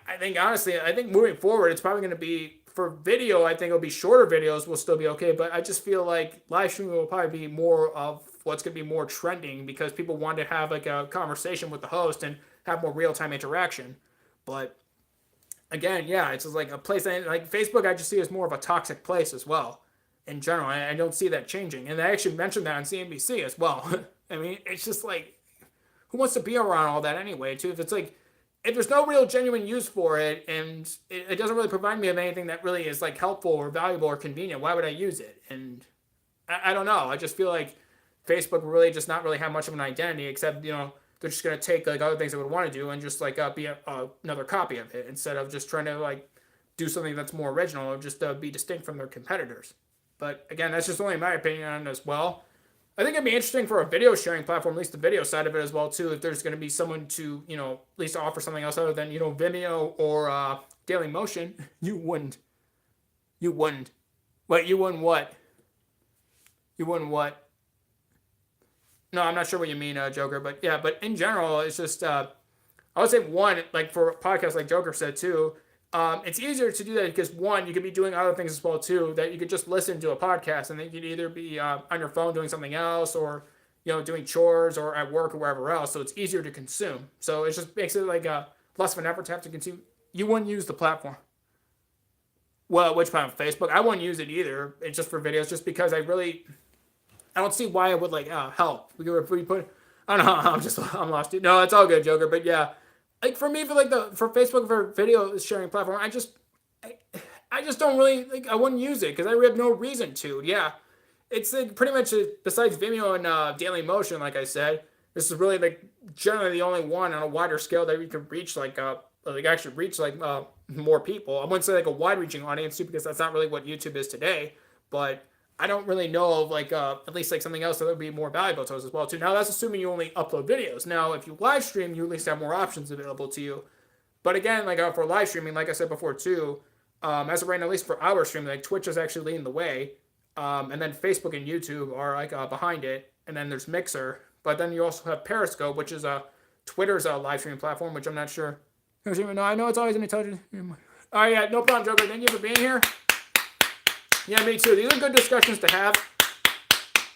I think honestly I think moving forward it's probably going to be. For video, I think it'll be shorter videos will still be okay, but I just feel like live streaming will probably be more of what's going to be more trending because people want to have like a conversation with the host and have more real-time interaction. But again, yeah, it's just like a place that, like Facebook I just see as more of a toxic place as well. In general, I don't see that changing. And they actually mentioned that on CNBC as well. I mean, it's just like, who wants to be around all that anyway, too? If it's like, if there's no real genuine use for it and it doesn't really provide me with anything that really is like helpful or valuable or convenient, why would I use it? And I don't know. I just feel like Facebook really just not really have much of an identity except, they're just going to take like other things they would want to do and just like be another copy of it instead of just trying to like do something that's more original or just be distinct from their competitors. But again, that's just only my opinion on it as well. I think it'd be interesting for a video sharing platform, at least the video side of it as well too, if there's going to be someone to, at least offer something else other than, Vimeo or Daily Motion. You wouldn't. Wait, you wouldn't what? You wouldn't what? No, I'm not sure what you mean, Joker, but yeah, but in general, it's just, I would say one, like for a podcast like Joker said too, it's easier to do that because one, you could be doing other things as well too, that you could just listen to a podcast and then you could either be on your phone doing something else or doing chores or at work or wherever else. So it's easier to consume. So it just makes it like less of an effort to have to consume. You wouldn't use the platform. Well, which platform? Facebook? I wouldn't use it either. It's just for videos, just because I don't see why it would like help. We put. I don't know. I'm lost. Dude. No, it's all good, Joker. But yeah, like for me, for Facebook for video sharing platform, I just don't really like. I wouldn't use it because I have no reason to. Yeah, it's like pretty much besides Vimeo and Daily Motion, like I said, this is really like generally the only one on a wider scale that we can reach actually reach more people. I wouldn't say like a wide-reaching audience too, because that's not really what YouTube is today. But I don't really know of at least like something else that would be more valuable to us as well too. Now that's assuming you only upload videos. Now if you live stream, you at least have more options available to you. But again, for live streaming, like I said before too, as of right now, at least for our stream, like Twitch is actually leading the way, and then Facebook and YouTube are behind it, and then there's Mixer. But then you also have Periscope, which is Twitter's live streaming platform, which I'm not sure. I don't even know. I know it's always intelligent. All right, yeah, no problem, Joker. Thank you for being here. Yeah, me too. These are good discussions to have.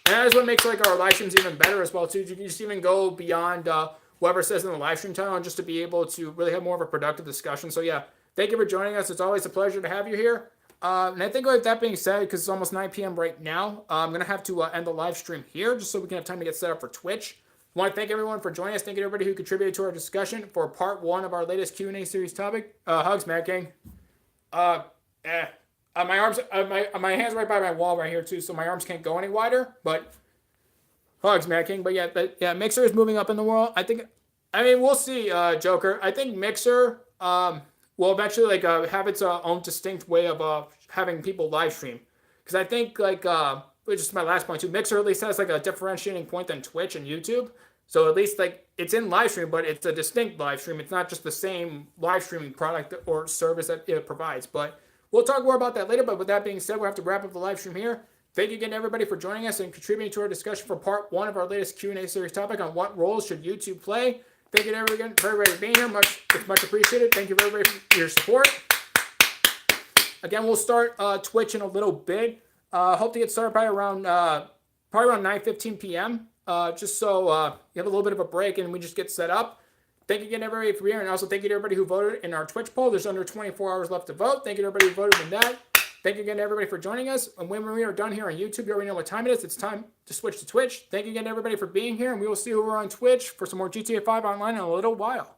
And that is what makes our live streams even better as well too. You can just even go beyond whatever says in the live stream title, and just to be able to really have more of a productive discussion. So yeah, thank you for joining us. It's always a pleasure to have you here. And I think with that being said, because it's almost 9 p.m. right now, I'm going to have to end the live stream here just so we can have time to get set up for Twitch. I want to thank everyone for joining us. Thank you to everybody who contributed to our discussion for part 1 of our latest Q&A series topic. Hugs, Mad King. My arms, my hands right by my wall right here too, so my arms can't go any wider. But hugs, Mad King. But yeah, Mixer is moving up in the world. We'll see, Joker. I think Mixer will eventually have its own distinct way of having people live stream. Because I think which is my last point too, Mixer at least has a differentiating point than Twitch and YouTube. So at least it's in live stream, but it's a distinct live stream. It's not just the same live streaming product or service that it provides. But we'll talk more about that later. But with that being said, we'll have to wrap up the live stream here. Thank you again, everybody, for joining us and contributing to our discussion for part 1 of our latest Q&A series topic on what roles should YouTube play. Thank you to everybody for being here. It's much appreciated. Thank you everybody for your support. Again, we'll start Twitch in a little bit. Hope to get started by around 9:15 p.m. Just so you have a little bit of a break and we just get set up. Thank you again, everybody, for being here. And also thank you to everybody who voted in our Twitch poll. There's under 24 hours left to vote. Thank you to everybody who voted in that. Thank you again to everybody for joining us. And when we are done here on YouTube, you already know what time it is. It's time to switch to Twitch. Thank you again to everybody for being here. And we will see you over on Twitch for some more GTA 5 online in a little while.